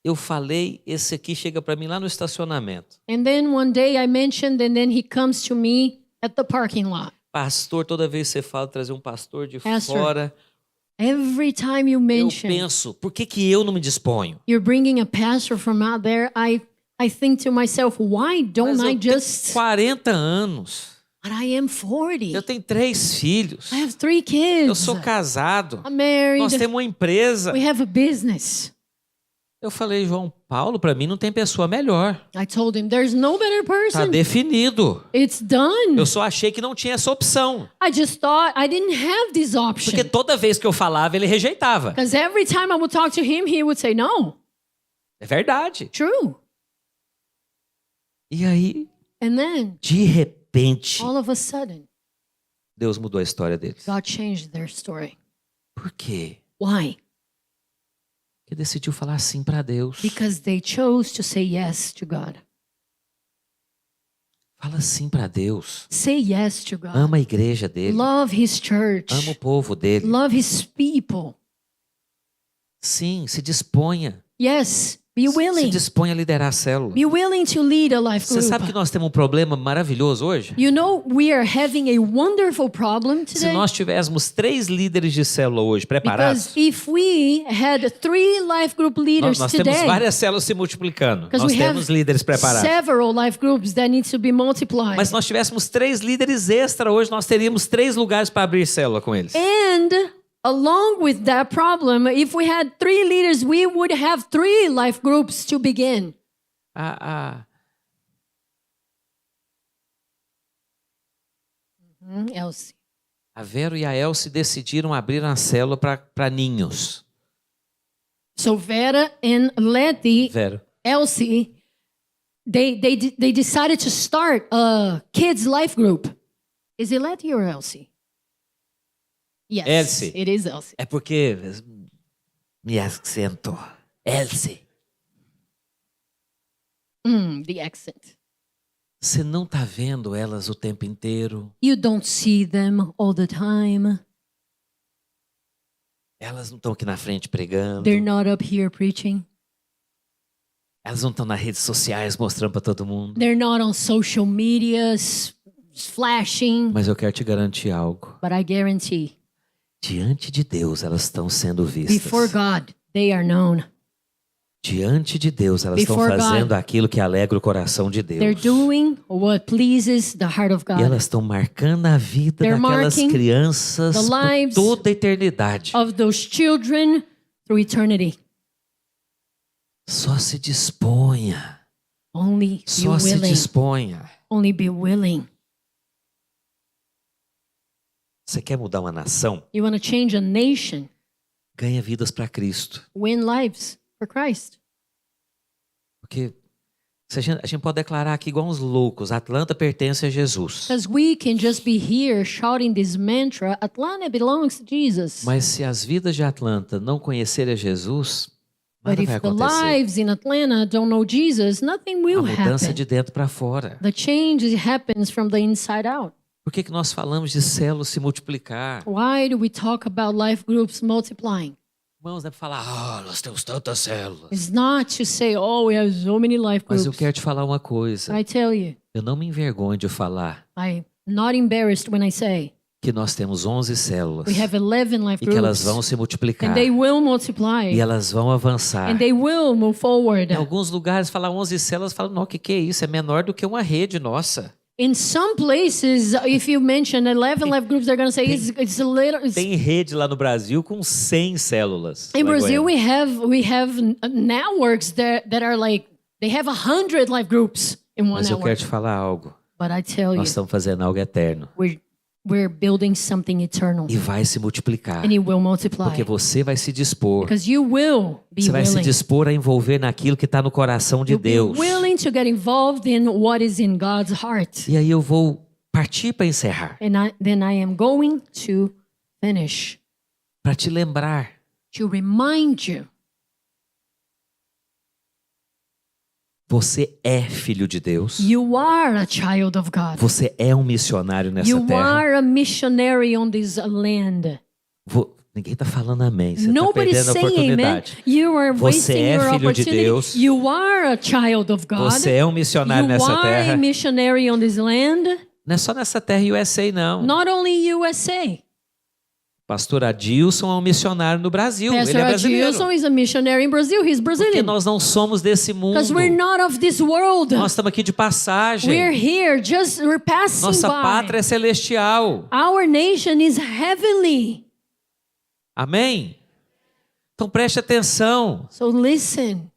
eu falei, esse aqui chega para mim lá no estacionamento. And then one day I mentioned, and then he comes to me at the parking lot. Pastor, toda vez que você fala trazer um pastor de Pastor, fora, Every time you eu mention penso, por que que eu não me disponho? you're bringing a pastor from out there, I think to myself, why don't Mas I eu tenho just... 40 anos, But I am 40. eu tenho 3 filhos, I have 3 kids. eu sou casado, I'm married. nós temos uma empresa. We have a business. Eu falei, João Paulo, para mim não tem pessoa melhor. I told him, there's no better Tá person. definido. It's done. Eu só achei que não tinha essa opção. I just thought I didn't have this option. Porque toda vez que eu falava, ele rejeitava. Because every time I would talk to him, he would say, no, É verdade. true. E aí, And then, de repente, all of a sudden, Deus mudou a história deles. God changed their story. Por quê? Why? Porque decidiu falar sim para Deus. Because they chose to say yes to God. Fala sim para Deus. Say yes to God. Ama a igreja dele. Love His church. Ama o povo dele. Love His people. Sim, se disponha. Yes, be Se willing. disponha a liderar a célula. Be willing to lead a life Você sabe que group. nós temos um problema maravilhoso hoje? You know, we are having a wonderful problem Se today. nós tivéssemos 3 líderes de célula hoje preparados, Because if we had 3 life group leaders nós temos today, várias células se multiplicando. because Nós we have temos líderes preparados. several life groups that need to be multiplied. Mas se nós tivéssemos 3 líderes extra hoje, nós teríamos 3 lugares para abrir célula com eles. And along with that problem, if we had 3 leaders, we would have 3 life groups to begin. Elsie. A Vero e a Elsie decidiram abrir uma célula para ninhos. So Vera and Letty, Vero. Elsie, they decided to start a kids life group. Is it Letty or Elsie? Yes, Elsie. it is Elsie. É porque me acento. Elsie. The accent. Você não tá vendo elas o tempo inteiro? You don't see them all the time. Elas não estão aqui na frente pregando. They're not up here preaching. Elas não estão nas redes sociais mostrando para todo mundo. They're not on social media flashing. Mas eu quero te garantir algo. But I guarantee, Diante de Deus, elas estão sendo vistas. before God, they are known. Diante de Deus, elas estão Before God, fazendo aquilo que alegra o coração de They're Deus. doing what pleases the heart of E God. elas estão marcando a vida They're daquelas marking crianças the por lives toda a eternidade. Of those children through eternity. Só se disponha. Only be Só se willing. disponha. Only be willing. Você quer mudar uma nação? You want to change a nation, Ganha vidas para Cristo. win lives for Christ. Porque se a gente pode declarar aqui igual uns loucos, Atlanta pertence a Jesus. Because we can just be here shouting this mantra, Atlanta belongs to Jesus. Mas se as vidas de Atlanta não conhecerem a Jesus, But nada if vai the acontecer. lives in Atlanta don't know Jesus, nothing A will mudança happen. de dentro para fora. The change happens from the inside out. Por que nós falamos de células se multiplicar? Why do we talk about life groups multiplying? Irmãos, não é para falar, nós temos tantas células. It's not to say, oh, we have so many life Mas eu groups. quero te falar uma coisa. I tell you, Eu não me envergonho de falar I'm not embarrassed when I say que nós temos 11 células we have 11 life e que elas groups. vão se multiplicar And they will multiply. e elas vão avançar. And they will move forward. Em alguns lugares, falar 11 células, falam, não, o que é isso? É menor do que uma rede nossa. In some places, if you mention 11 life groups, they're going to say it's a little. Tem rede lá no Brasil com 100 células. In lá em Brazil, Goiânia. we have networks that are like they have 100 life groups in one Mas eu quero network. te falar algo. But I tell you, Nós estamos fazendo algo eterno. we're building something eternal. E vai se multiplicar. And it will multiply. Porque você vai se dispor. Because you will be Você vai se willing. dispor a envolver naquilo que está no coração de You'll be Deus. willing to get involved in what is in God's heart. E aí eu vou partir para encerrar. And then I am going to finish. Para te lembrar. To remind you, Você é filho de Deus. you are a child of God. Você é um missionário nessa You terra. are a missionary on this land. Ninguém está falando amém. Você está Nobody's perdendo a saying amen. oportunidade. You are Você wasting é your filho de opportunity. Deus. You are a child of God. Você é um missionário You nessa are terra. a missionary on this land. Não é só nessa terra USA, não. Not only USA. Pastor Adilson é um missionário no Brasil. Pastor Ele é brasileiro. Adilson is a missionary in Brazil. He's Porque Brazilian. nós não somos desse mundo. Because we're not of this world. Nós estamos aqui de passagem. We're here, we're passing Nossa by. pátria é celestial. Our nation is heavenly. Amém? Então preste atenção. So listen.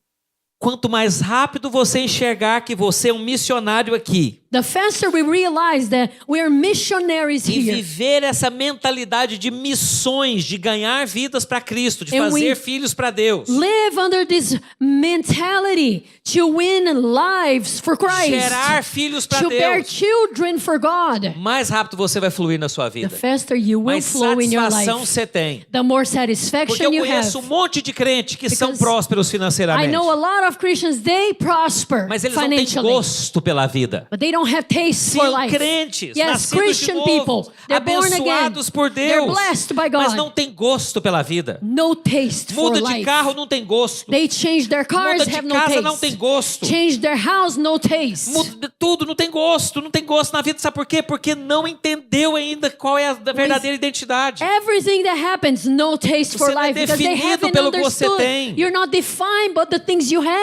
Quanto mais rápido você enxergar que você é um missionário aqui The faster we realize that we're missionaries e here. viver essa mentalidade de missões, de ganhar vidas para Cristo, de And fazer we filhos para Deus, Live under this mentality to win lives for Christ. gerar filhos para To bear Deus, children for God. mais rápido você vai fluir na sua The vida. faster you will Mais flow in your satisfação life. você tem. The more Porque satisfaction eu you conheço have. um monte de crente que são Because prósperos I financeiramente, know a lot of Christians, they prosper mas eles não têm financially. gosto pela vida. But they don't have taste Sim, for life. crentes, Yes, nascidos Christian de novo, people. They're born again. abençoados por They're Deus, blessed by mas God. não tem gosto pela vida. No taste for Muda de life. carro, não tem gosto. They change their cars, Muda de have no casa, taste. não tem gosto. Change their house, no taste. Muda de tudo, não tem gosto. Não tem gosto na vida, sabe por quê? Porque não entendeu ainda qual é a verdadeira identidade. Everything that happens, no taste for Você não é life. Because they definido haven't pelo que você understood. tem. You're not defined by the things you have.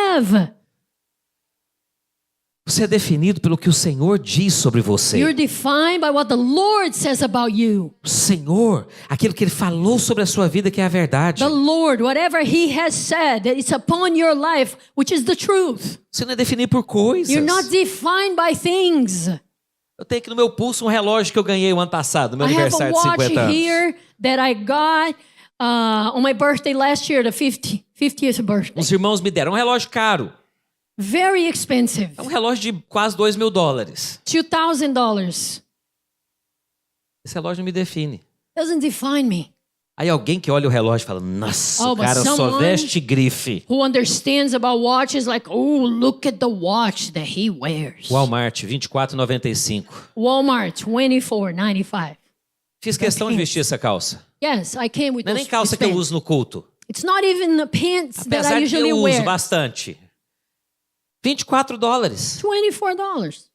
Você é definido pelo que o Senhor diz sobre você. You're defined by what the Lord says about you. O Senhor, aquilo que Ele falou sobre a sua vida que é a verdade. The Lord, whatever He has said, that it's upon your life, which is the truth. Você não é definido por coisas. You're not defined by things. Eu tenho aqui no meu pulso um relógio que eu ganhei o ano passado, no meu I have a aniversário de watch 50 anos. here that I got on my birthday last year, the 50th birthday. Os irmãos me deram um relógio caro. Very expensive. É um relógio de quase $2.000. $2,000. Esse relógio não me define. Doesn't define me. Aí alguém que olha o relógio fala, nossa, Oh, o but cara só someone- veste grife. Who understands about watches like, oh, look at the watch that he wears. Walmart, R$24,95. Walmart, $24.95. Fiz questão de vestir essa calça. Yes, I came with Não é those nem calça que eu pants. uso no culto. It's not even the pants that Apesar I de que usually eu uso wear. bastante. $24. $24.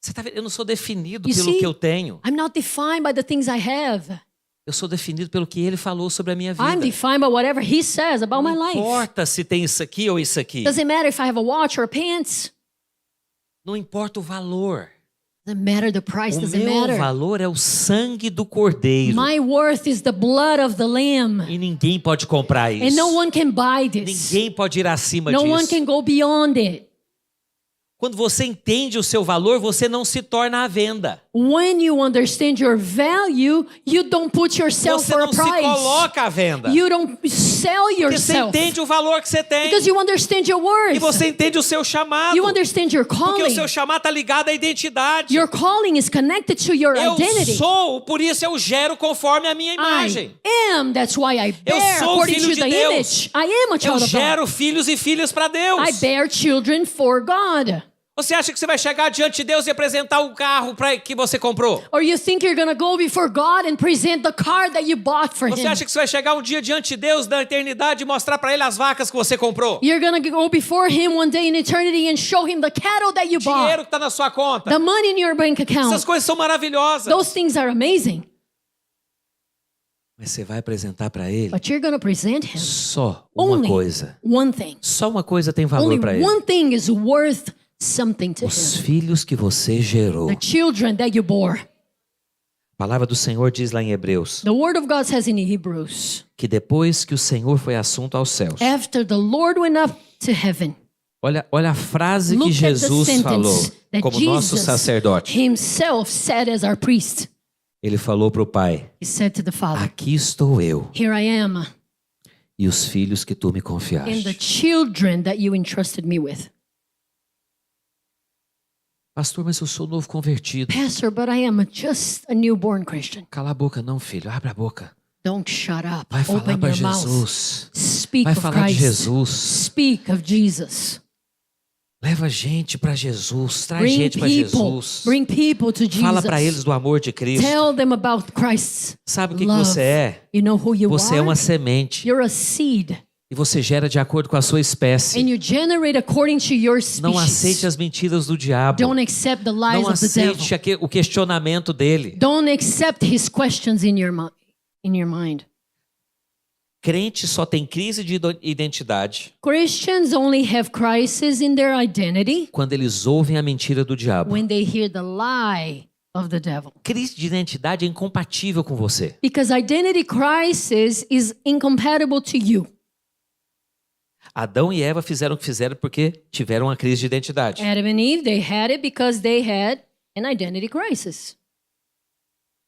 Você tá vendo? Eu não sou definido You pelo see? que eu tenho. I'm not defined by the things I have. Eu sou definido pelo que Ele falou sobre a minha I'm vida. defined by whatever he says about my Não life. importa se tem isso aqui ou isso aqui. Doesn't matter if I have a watch or pants. Não importa o valor. Doesn't matter the price. O Doesn't meu matter. valor é o sangue do Cordeiro. My worth is the blood of the Lamb. E ninguém pode comprar And isso. no one can buy this. Ninguém pode ir acima No one disso. can go beyond it. Quando você entende o seu valor, você não se torna à venda. When you understand your value, you don't put yourself Você for a não se price. coloca à venda. You don't sell Porque você yourself. entende o valor que você tem. Because you understand your worth. E você entende o seu chamado. You understand your Porque o calling. seu chamado está ligado à identidade. Your calling is connected to your Eu identity. sou, por isso eu gero conforme a minha imagem. I am, that's why I Eu bear sou according filho to de the Deus. image. I am a Eu child of God. gero filhos e filhas para Deus. I bear children for God. Você acha que você vai chegar diante de Deus e apresentar o carro que você comprou? Or you think you're going to go before God and present the car that you bought for Você him? acha que você vai chegar um dia diante de Deus da eternidade e mostrar para ele as vacas que você comprou? You're going to go before him one day in eternity and show him the cattle that you bought. Dinheiro que está na sua conta. The money in your bank account. Essas coisas são maravilhosas. Those things are amazing. Mas você vai apresentar para ele But you're going to present him só uma only coisa. one thing. Só uma coisa tem valor Only para ele. one thing is worth something to Os him. filhos que você gerou. The children that you bore. A palavra do Senhor diz lá em Hebreus The word of God says in Hebrews, que depois que o Senhor foi assunto aos céus, after the Lord went up to heaven, Olha a frase que Look at the Jesus falou sentence that como nosso Jesus sacerdote. himself said as our priest. Ele falou para o Pai: He said to the Father, aqui estou eu here I am e os filhos que tu me and the confiaste. children that you entrusted me with. Pastor, mas eu sou novo convertido. Pastor, but I am just a newborn Christian. Cala a boca não, filho. Abre a boca. Don't shut up. Vai falar Open para your mouth. Jesus. Speak Vai of falar de Christ. Jesus. Speak of Jesus. Leva gente para Jesus. Traz Bring gente para people. Jesus. Bring people to Fala para eles Jesus. do amor de Cristo. Tell them about Christ's Sabe o que love. você é? You know who you Você é are? uma semente. You're a seed. E você gera de acordo com a sua espécie. And you generate according to your Não aceite species. as mentiras do diabo. Don't accept the lies Não of the devil. aceite o questionamento dele. Don't accept his questions in your mind. Crente só tem crise de identidade Christians only have crisis in their identity quando eles ouvem a mentira do diabo. when they hear the lie of the devil. Crise de identidade é incompatível com você. Because identity crisis is incompatible to you. Adão e Eva fizeram o que fizeram porque tiveram uma crise de identidade. Adam and Eve, they had it because they had an identity crisis.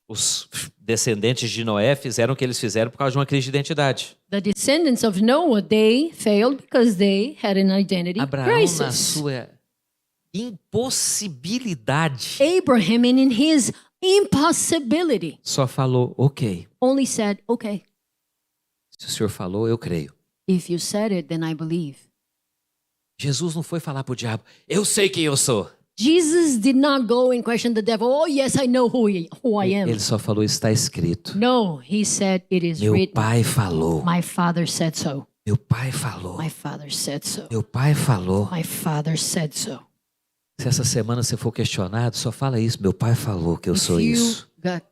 Os descendentes de Noé fizeram o que eles fizeram por causa de uma crise de identidade. The descendants of Noah, they failed because they had an identity Abraão, na crisis. sua impossibilidade, Abraham, in his impossibility, só falou, ok. only said, okay, Se o Senhor falou, eu creio. if you said it, then I believe. Jesus não foi falar para o diabo, eu sei quem eu sou. Jesus did not go and question the devil, oh yes, I know who I am. Ele só falou, está escrito. No, he said, it is Meu written. pai falou. My father said so. Meu pai falou. My father said so. Meu pai falou. My father said so. Se essa semana você for questionado, só fala isso. Meu pai falou que eu If sou you isso. got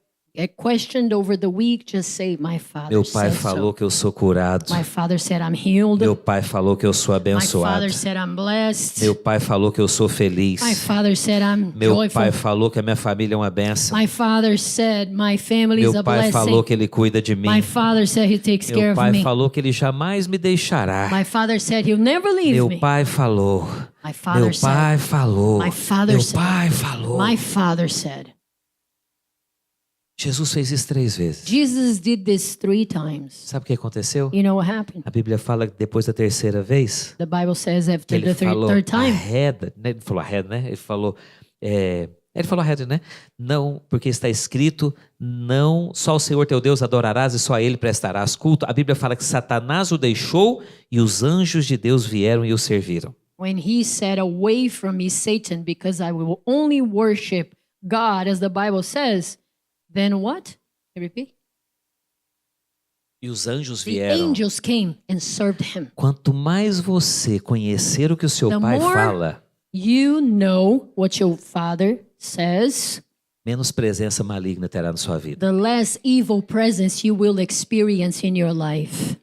questioned over the week, just say, my father Meu pai said falou so. que eu sou curado. My father said I'm healed. Meu pai falou que eu sou My abençoado. father said I'm blessed. Meu pai falou que eu sou feliz. My father said I'm Meu joyful. pai falou que a minha família é uma bênção. My father said my family is Meu a pai blessing. falou que ele cuida de mim. My father said he takes care Meu of pai me. falou que ele jamais me deixará. My father said he'll never leave Meu me. pai falou. My father Meu said. pai falou. My father Meu said. pai falou. My father said. Jesus fez isso 3 vezes. Jesus did this 3 times. Sabe o que aconteceu? You know what happened? A Bíblia fala que depois da terceira vez, The Bible says que after ele the falou third time. arreda, né? Ele falou arreda, né? Ele falou arreda, né? Não, porque está escrito, não, só o Senhor teu Deus adorarás e só a Ele prestarás culto. A Bíblia fala que Satanás o deixou e os anjos de Deus vieram e o serviram. When he said, away from me, Satan, because I will only worship God, as the Bible says, then what? Can you repeat? E os anjos The vieram. angels came and served him. Quanto mais você conhecer o que o seu The pai more- fala, You know what your father says, menos presença maligna terá na sua vida. the less evil presence you will experience in your life.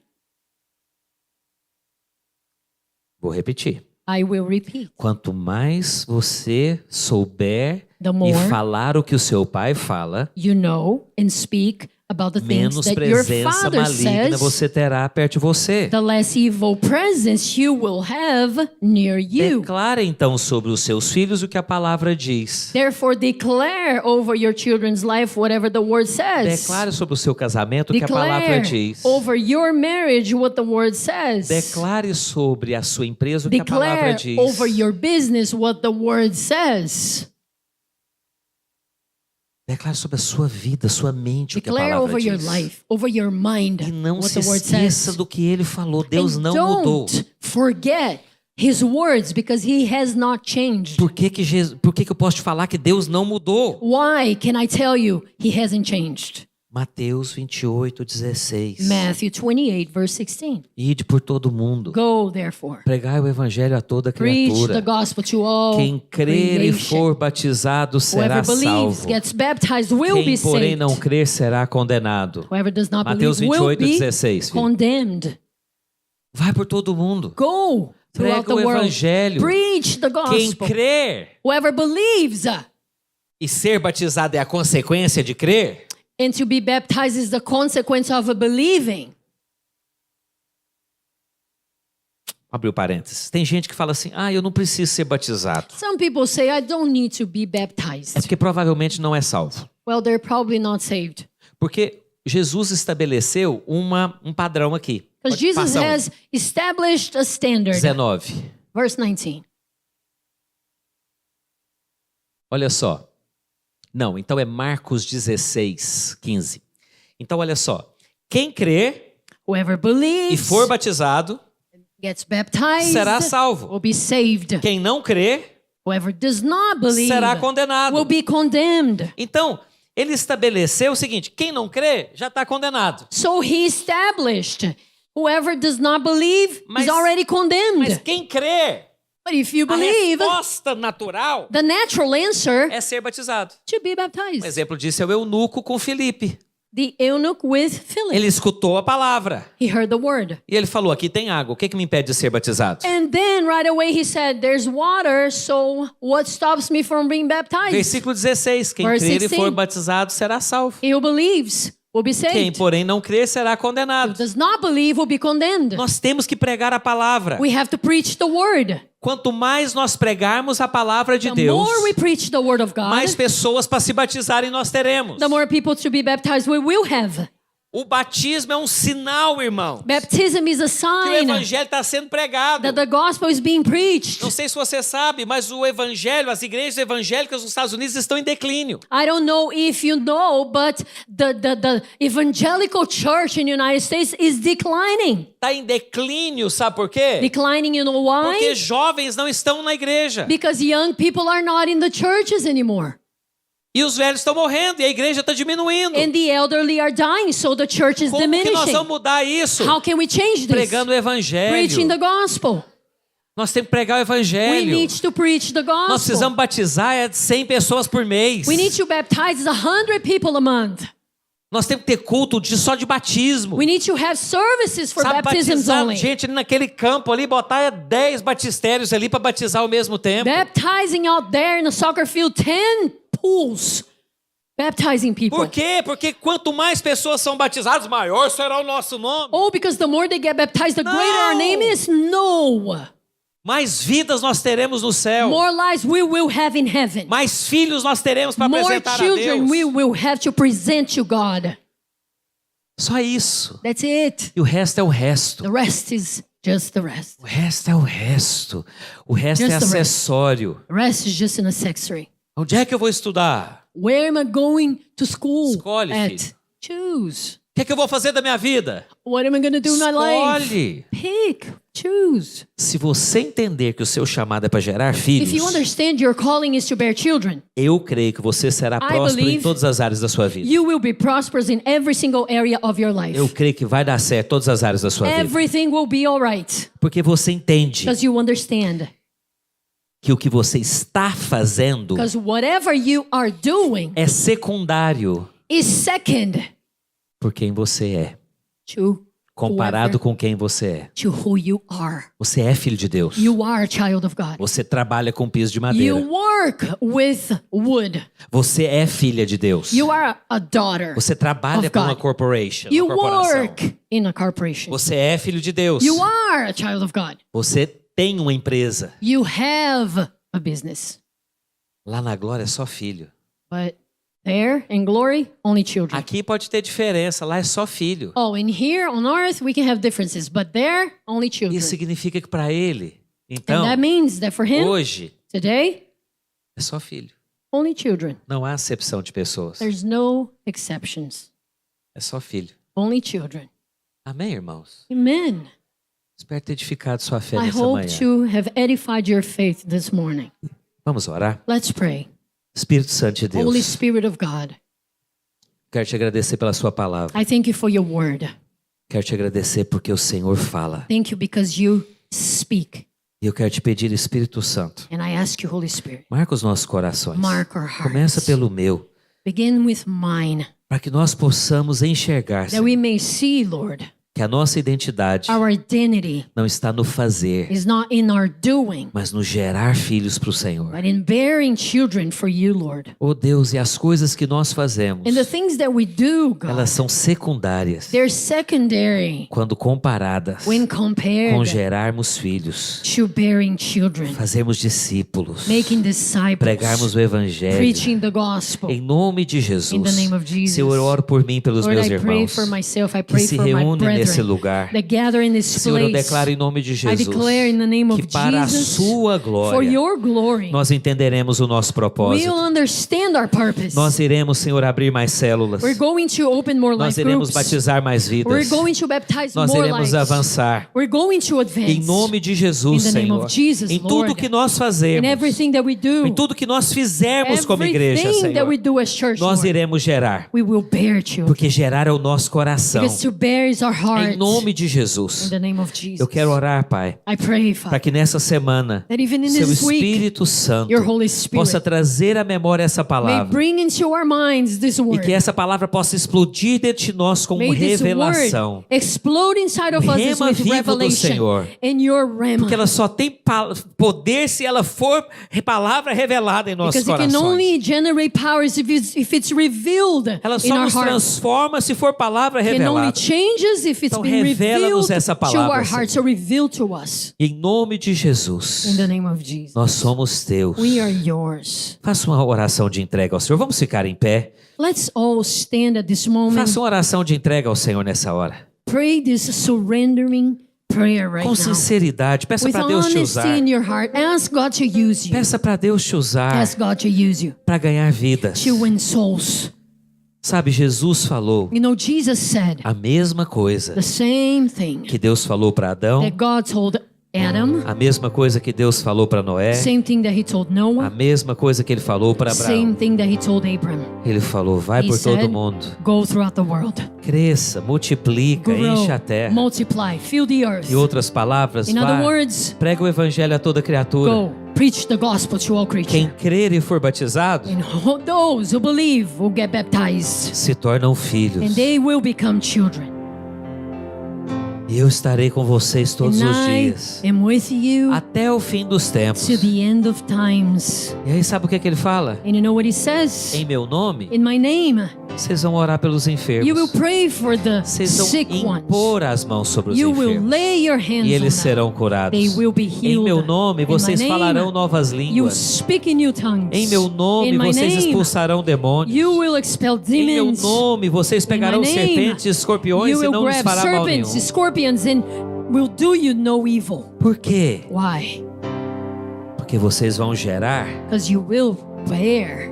Vou repetir. I will repeat. Quanto mais você souber The e more falar o que o seu pai fala, you know and speak about the things menos that your presença father maligna says, você terá perto de você. the less evil presence you will have near you. Declara então sobre os seus filhos o que a palavra diz. Therefore, declare over your children's life whatever the word says. Declare sobre o seu casamento o que a palavra Declare diz. over your marriage what the word says. Declare sobre a sua empresa o que a palavra Declare diz. over your business what the word says. Declare sobre a sua vida, sua mente o que a Declare palavra over your diz. life, over your mind E não what se the word esqueça says. do que ele falou. Deus And não mudou. don't forget his words because he has not changed. Por que que eu posso te falar que Deus não mudou? Why can I tell you he hasn't changed? Mateus 28:16. Matthew 28, verse 16. Ide por todo mundo. Go, therefore. Pregai o evangelho a toda Preach the criatura. gospel to all Quem crer e creation. for batizado será Whoever believes, salvo. gets baptized, will be Quem, porém, saved. não crer será condenado. Whoever does not Mateus believe will be 28:16, filho. condemned. Vai por todo mundo. Go throughout Prega the o world. evangelho. Preach the Quem gospel. crer Whoever believes e ser batizado é a consequência de crer, and to be baptized is the consequence of believing. Abriu parênteses. Tem gente que fala assim, eu não preciso ser batizado. Some people say, I don't need to be É baptized. porque provavelmente não é salvo. Well, they're probably not saved. Porque Jesus estabeleceu um padrão aqui. Because Pode Jesus passar has established a standard. 19. Verse 19. Olha só. Não, então é Marcos 16, 15. Então olha só. Quem crer Whoever e believes, for batizado gets baptized, será salvo. will be saved. Quem não crer Whoever does not believe será condenado. will be condemned. Então, ele estabeleceu o seguinte, quem não crê já está condenado. So he established, whoever does not believe Mas- is already condemned. Mas quem crê, But if you a believe, resposta natural the natural answer é ser batizado. to be Um baptized. exemplo disso é o eunuco com Filipe. The eunuch with Philip, Ele escutou a palavra he heard the word. e ele falou, aqui tem água, o que me impede de ser batizado? And then right away he said, there's water, so what stops me from being baptized? Versículo 16, quem Verse crer e 16. for batizado será salvo. He who believes will be Quem, saved. porém, não crer será Who condenado. does not believe will be condemned. Nós temos que pregar a palavra. We have to preach the word. Quanto mais nós pregarmos a palavra de The Deus, more we preach the word of God, mais pessoas para se batizarem nós teremos. the more people to be baptized we will have. O batismo é um sinal, irmão, Baptism is a que o sign evangelho está sendo pregado. that the gospel is being preached. Não sei se você sabe, mas o evangelho, as igrejas evangélicas nos Estados Unidos estão em declínio. I don't know if you know, but the evangelical church in the United States is declining. Está em declínio, sabe por quê? Declining, you know Porque why? jovens não estão na igreja. Because young people are not in the churches anymore. E os velhos estão morrendo e a igreja está diminuindo. And the elderly are dying, so the church is Como que nós diminishing. vamos mudar isso? How can we change this? Pregando o evangelho. Preaching the gospel. Nós temos que pregar o We evangelho. need to preach the Nós gospel. precisamos batizar 100 pessoas por mês. We need to baptize 100 people a month. Nós temos que ter culto só de batismo. We need to have services for Sabe, baptisms batizar only. gente ali naquele campo ali, botar 10 batistérios ali para batizar ao mesmo tempo. Baptizing out there in the soccer field, 10 pools. Baptizing people. Por quê? Porque quanto mais pessoas são batizadas, maior será o nosso nome. Oh, because the more they get baptized, the greater our name is? No. Mais vidas nós teremos no céu. More lives we will have in heaven. Mais filhos nós teremos para More apresentar a children we Deus. will have to present to God. Só isso. That's it. E o resto é o resto. The rest is just the rest. O resto é o resto. O resto é Just the rest. acessório. The rest is just an accessory. Onde é que eu vou estudar? Where am I going to school? Escolhe, at? filho. Choose. O que é que eu vou fazer da minha vida? What am I going to do in my life? Escolhe. Pick. Choose. Se você entender que o seu chamado é para gerar If filhos, you understand your calling is to bear children, eu creio que você será próspero em believe todas as áreas da sua vida. you will be prosperous in every single area of your life. Eu creio que vai dar certo em todas as áreas da sua vida. Everything will be all right Porque você entende because you understand. que o que você está fazendo Because whatever you are doing é secundário is second por quem você é, to comparado whoever, com quem você é. to who you are. Você é filho de Deus. You are a child of God. Você trabalha com piso de You madeira. work with wood. Você é filha de Deus. You are a daughter. Você trabalha of para uma God. corporation, You uma corporação. work in a corporation. Você é filho de Deus. You are a child of God. Você tem uma empresa. You have a business. Lá na glória é só filho. But there in glory, only children. Aqui pode ter diferença, lá é só filho. Oh, and here on earth we can have differences, but there only children. Isso significa que para ele, And então, that means that for him, hoje, today, é só filho. only children. Não há acepção de pessoas. There's no exceptions. É só filho. Only children. Amém, irmãos? Amen. Espero ter edificado sua fé I nessa hope manhã. to have edified your faith this morning. Vamos orar? Let's pray. Espírito Santo de Holy Deus, Spirit of God, quero te agradecer pela sua palavra. I thank you for your word. Quero te agradecer porque o Senhor fala. Thank you because you speak. E eu quero te pedir, Espírito Santo, And I ask you, Holy Spirit, marca os nossos corações. mark our Começa hearts. pelo meu, Begin with mine, para que nós possamos enxergar, that Senhor, we may see, Lord, que a nossa identidade our identity não está no fazer, is not in our doing, mas no gerar filhos para o Senhor. but in bearing children for you, Lord. Oh Deus, e as coisas que nós fazemos, And the things that we do, God, elas são secundárias they're secondary quando comparadas when com compared gerarmos filhos, to bearing children, fazermos discípulos, making disciples, pregarmos o Evangelho. preaching the gospel. Em nome de In Jesus, the name of Jesus. Senhor, eu oro por mim e pelos Lord, meus I pray irmãos for myself, I que pray se for my reúnem nesse brethren lugar. that gather in this Senhor, eu place. declaro em nome de I Jesus declare in the name of que para a Jesus, sua for glória, your glory, nós entenderemos o nosso we'll propósito. understand our purpose. Nós iremos, Senhor, abrir mais células. We're going to open more Nós life iremos groups. batizar mais We're vidas. going to baptize Nós more iremos lives. avançar. We're going to advance. Em nome de Jesus, In the name Senhor. of Jesus, Em tudo Lord. que nós in fazemos, everything that we do, em tudo que nós fizermos como igreja, everything that we Senhor, do as church, nós Lord, iremos gerar. we will bear children. Porque gerar é o nosso coração. Because to bear is our heart. Em nome de In Jesus. the name of Jesus. Eu quero orar, Pai, I pray, para Father, que nessa semana that even in seu this week, Espírito Santo your Holy Spirit possa trazer à memória essa may palavra. bring into our minds this E word. que essa palavra possa explodir dentro de nós com May this revelação. word explode inside of us Rema with vivo do revelation Senhor. in your rhema. Porque ela só tem poder se ela for palavra revelada em nossos Because it can corações. only generate powers if it's revealed Ela in só our nos hearts. transforma se for palavra Can only revelada. change us if it's Então, been revela-nos revealed essa to palavra, our hearts, or revealed to us. Em nome de In Jesus, the name of Jesus. nós somos teus. We are yours. Faça uma oração de entrega ao Senhor. Vamos ficar em pé. Let's all stand at this moment. Faça uma oração de entrega ao Senhor nessa hora. Pray this surrendering prayer right Com now. sinceridade. Peça With para Deus te honesty usar. in your heart, ask God to use you. Peça para Deus te usar Ask God to use you para ganhar vidas. to win souls. Sabe, Jesus falou You know, Jesus said a mesma coisa the same thing que Deus falou para Adão, that God told Adam, a mesma coisa que Deus falou para Noé, same thing that he told a Noah, mesma coisa que ele falou para same Abraão. thing that he told Abram. Ele falou: vai He por todo said, mundo, go throughout the world. cresça, multiplica, enche a Grow, terra. multiply, fill the earth. Em outras palavras, In other vá, words, prega o evangelho a toda criatura. go, preach the gospel to all creatures. Quem crer e for batizado And those who believe will get baptized, se tornam and filhos. they will become children. E eu estarei com vocês todos And os I dias, am with you até o fim dos tempos. to the end of times. E aí sabe o que é que ele fala? And you know what he says? Em meu nome, In my name, vocês vão orar pelos you will enfermos. pray for the Vocês vão sick ones. impor as mãos sobre os You will enfermos. lay your hands E on eles them. serão curados. They will be Em healed. meu nome, In vocês my falarão name, novas you línguas. speak in new tongues. Em meu nome, In my vocês name, expulsarão demônios. you will expel Em meu demons. nome, vocês pegarão my name, serpentes e escorpiões You e will não lhes grab fará mal nenhum. serpents, scorpions, and will do you no evil. Por quê? Why? Porque vocês vão gerar. Because you will bear.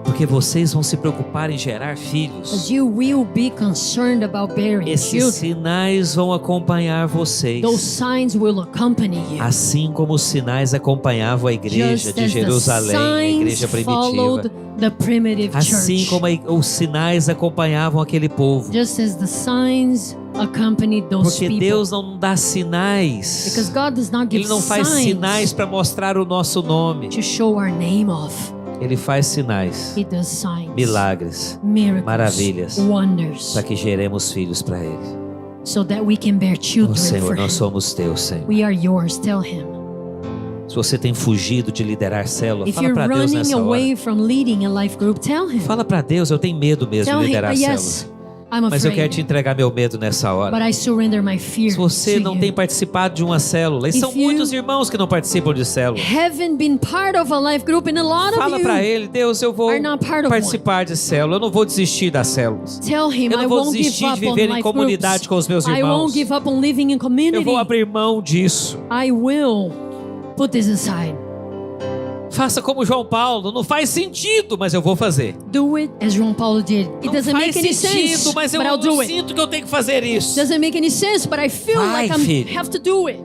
Porque vocês vão se preocupar em gerar filhos. Because you will be concerned about bearing Esses children. sinais vão acompanhar vocês. Those signs will accompany you. Assim como os sinais acompanhavam a igreja Just de as the Jerusalém, a igreja signs followed primitiva. the primitive Assim church. como os sinais acompanhavam aquele povo. Just as the signs accompanied those Porque people. Deus não dá sinais. Because God does not give Ele não faz signs sinais para mostrar o nosso nome. to show our name off. Ele faz sinais, He does signs, milagres, miracles, maravilhas, wonders, para que geremos filhos para Ele. so that we can bear Oh, children Senhor, for nós Him. somos Teus, Senhor. We are yours. Tell Him. Se você tem fugido de liderar célula, If fala you're para Deus running nessa hora. away from leading a life group, tell Him. Fala para Deus, eu tenho medo mesmo Tell de Him, liderar yes, célula. I'm Mas eu quero te afraid, entregar meu medo nessa hora. but I surrender my fear Se você to não you. tem participado de uma célula, e são If you muitos irmãos que não participam de célula, Haven't been part of a life group, and a lot fala of para you Ele, Deus, eu vou are not part of participar de célula, eu não vou desistir das células. tell Him, Eu I não vou won't give desistir up de on viver em life comunidade groups. com os meus I won't irmãos. give up on living in Eu community. vou abrir mão disso. I will put this aside. Faça como João Paulo, não faz sentido, mas eu vou fazer. Do it as João Paulo did. It Não doesn't faz make any sentido, sense, mas eu but I'll do it. sinto que eu tenho que fazer isso. Doesn't make any sense, but I feel Vai, like I filho. have to do it.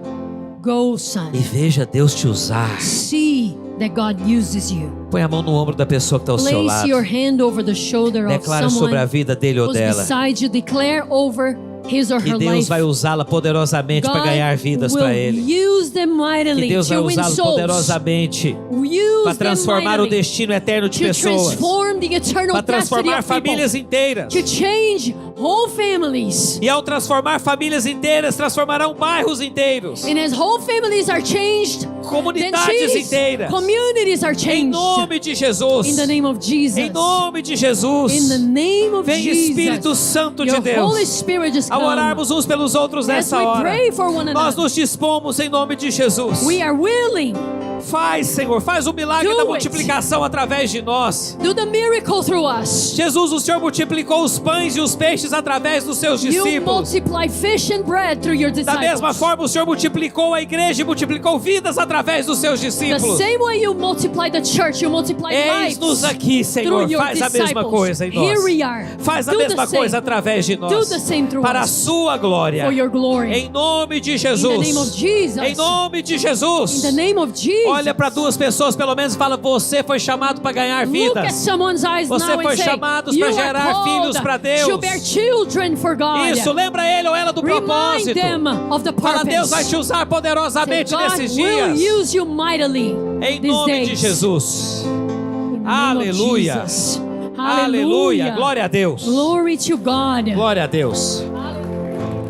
Go, son. E veja Deus te usar. See that God uses you. Põe a mão no ombro da pessoa que está ao seu Place lado. your hand over the shoulder of Declara sobre a someone vida dele ou who's dela. beside you. Declare over his or Que her Deus life. vai usá-la poderosamente para ganhar vidas will para Ele. use them mightily Que Deus vai to win usá-lo souls. poderosamente Use para them transformar o mightily destino eterno de to pessoas. transform the eternal Para destiny transformar of people. famílias inteiras. To change whole families. E ao transformar famílias inteiras, transformarão bairros inteiros, And as whole families are changed, then comunidades inteiras. communities are Em changed. nome de Jesus. In the name of Jesus. Em nome de Jesus. In the name of Vem Jesus. Espírito Santo de Your Holy Deus. Spirit just Ao come. orarmos uns pelos outros As nessa we hora, pray for one nós another, nos dispomos em nome de Jesus. we are willing. Faz, Senhor, faz o milagre Do da it. multiplicação através de nós. Do the miracle through us. Jesus, o Senhor multiplicou os pães e os peixes através dos seus You discípulos. multiply fish and bread through your Da disciples. mesma forma, o Senhor multiplicou a igreja e multiplicou vidas através dos seus The discípulos. same way you multiply the church, you multiply Eis-nos lives aqui, Senhor. through your Faz a mesma disciples. coisa em Here nós. we are. Faz a Do the mesma same. coisa através de Do nós. the same through Para a us. sua glória. For your glory. Em nome de In the Jesus. name of Jesus. Em nome de Jesus. In the name of Jesus. Olha para duas pessoas pelo menos e fala: você foi chamado para ganhar Look at vidas. someone's eyes Você now foi and say, chamado you para are gerar called filhos para Deus. to bear children for God. Isso, lembra ele ou ela do Remind propósito. them of the Fala: purpose. Deus vai te usar Say, poderosamente God nesses will dias. use you mightily Em these nome days. de Jesus. In the name of Aleluia. Jesus. Aleluia. Glória a Deus. Glory to God. Glória a Deus.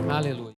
Aleluia.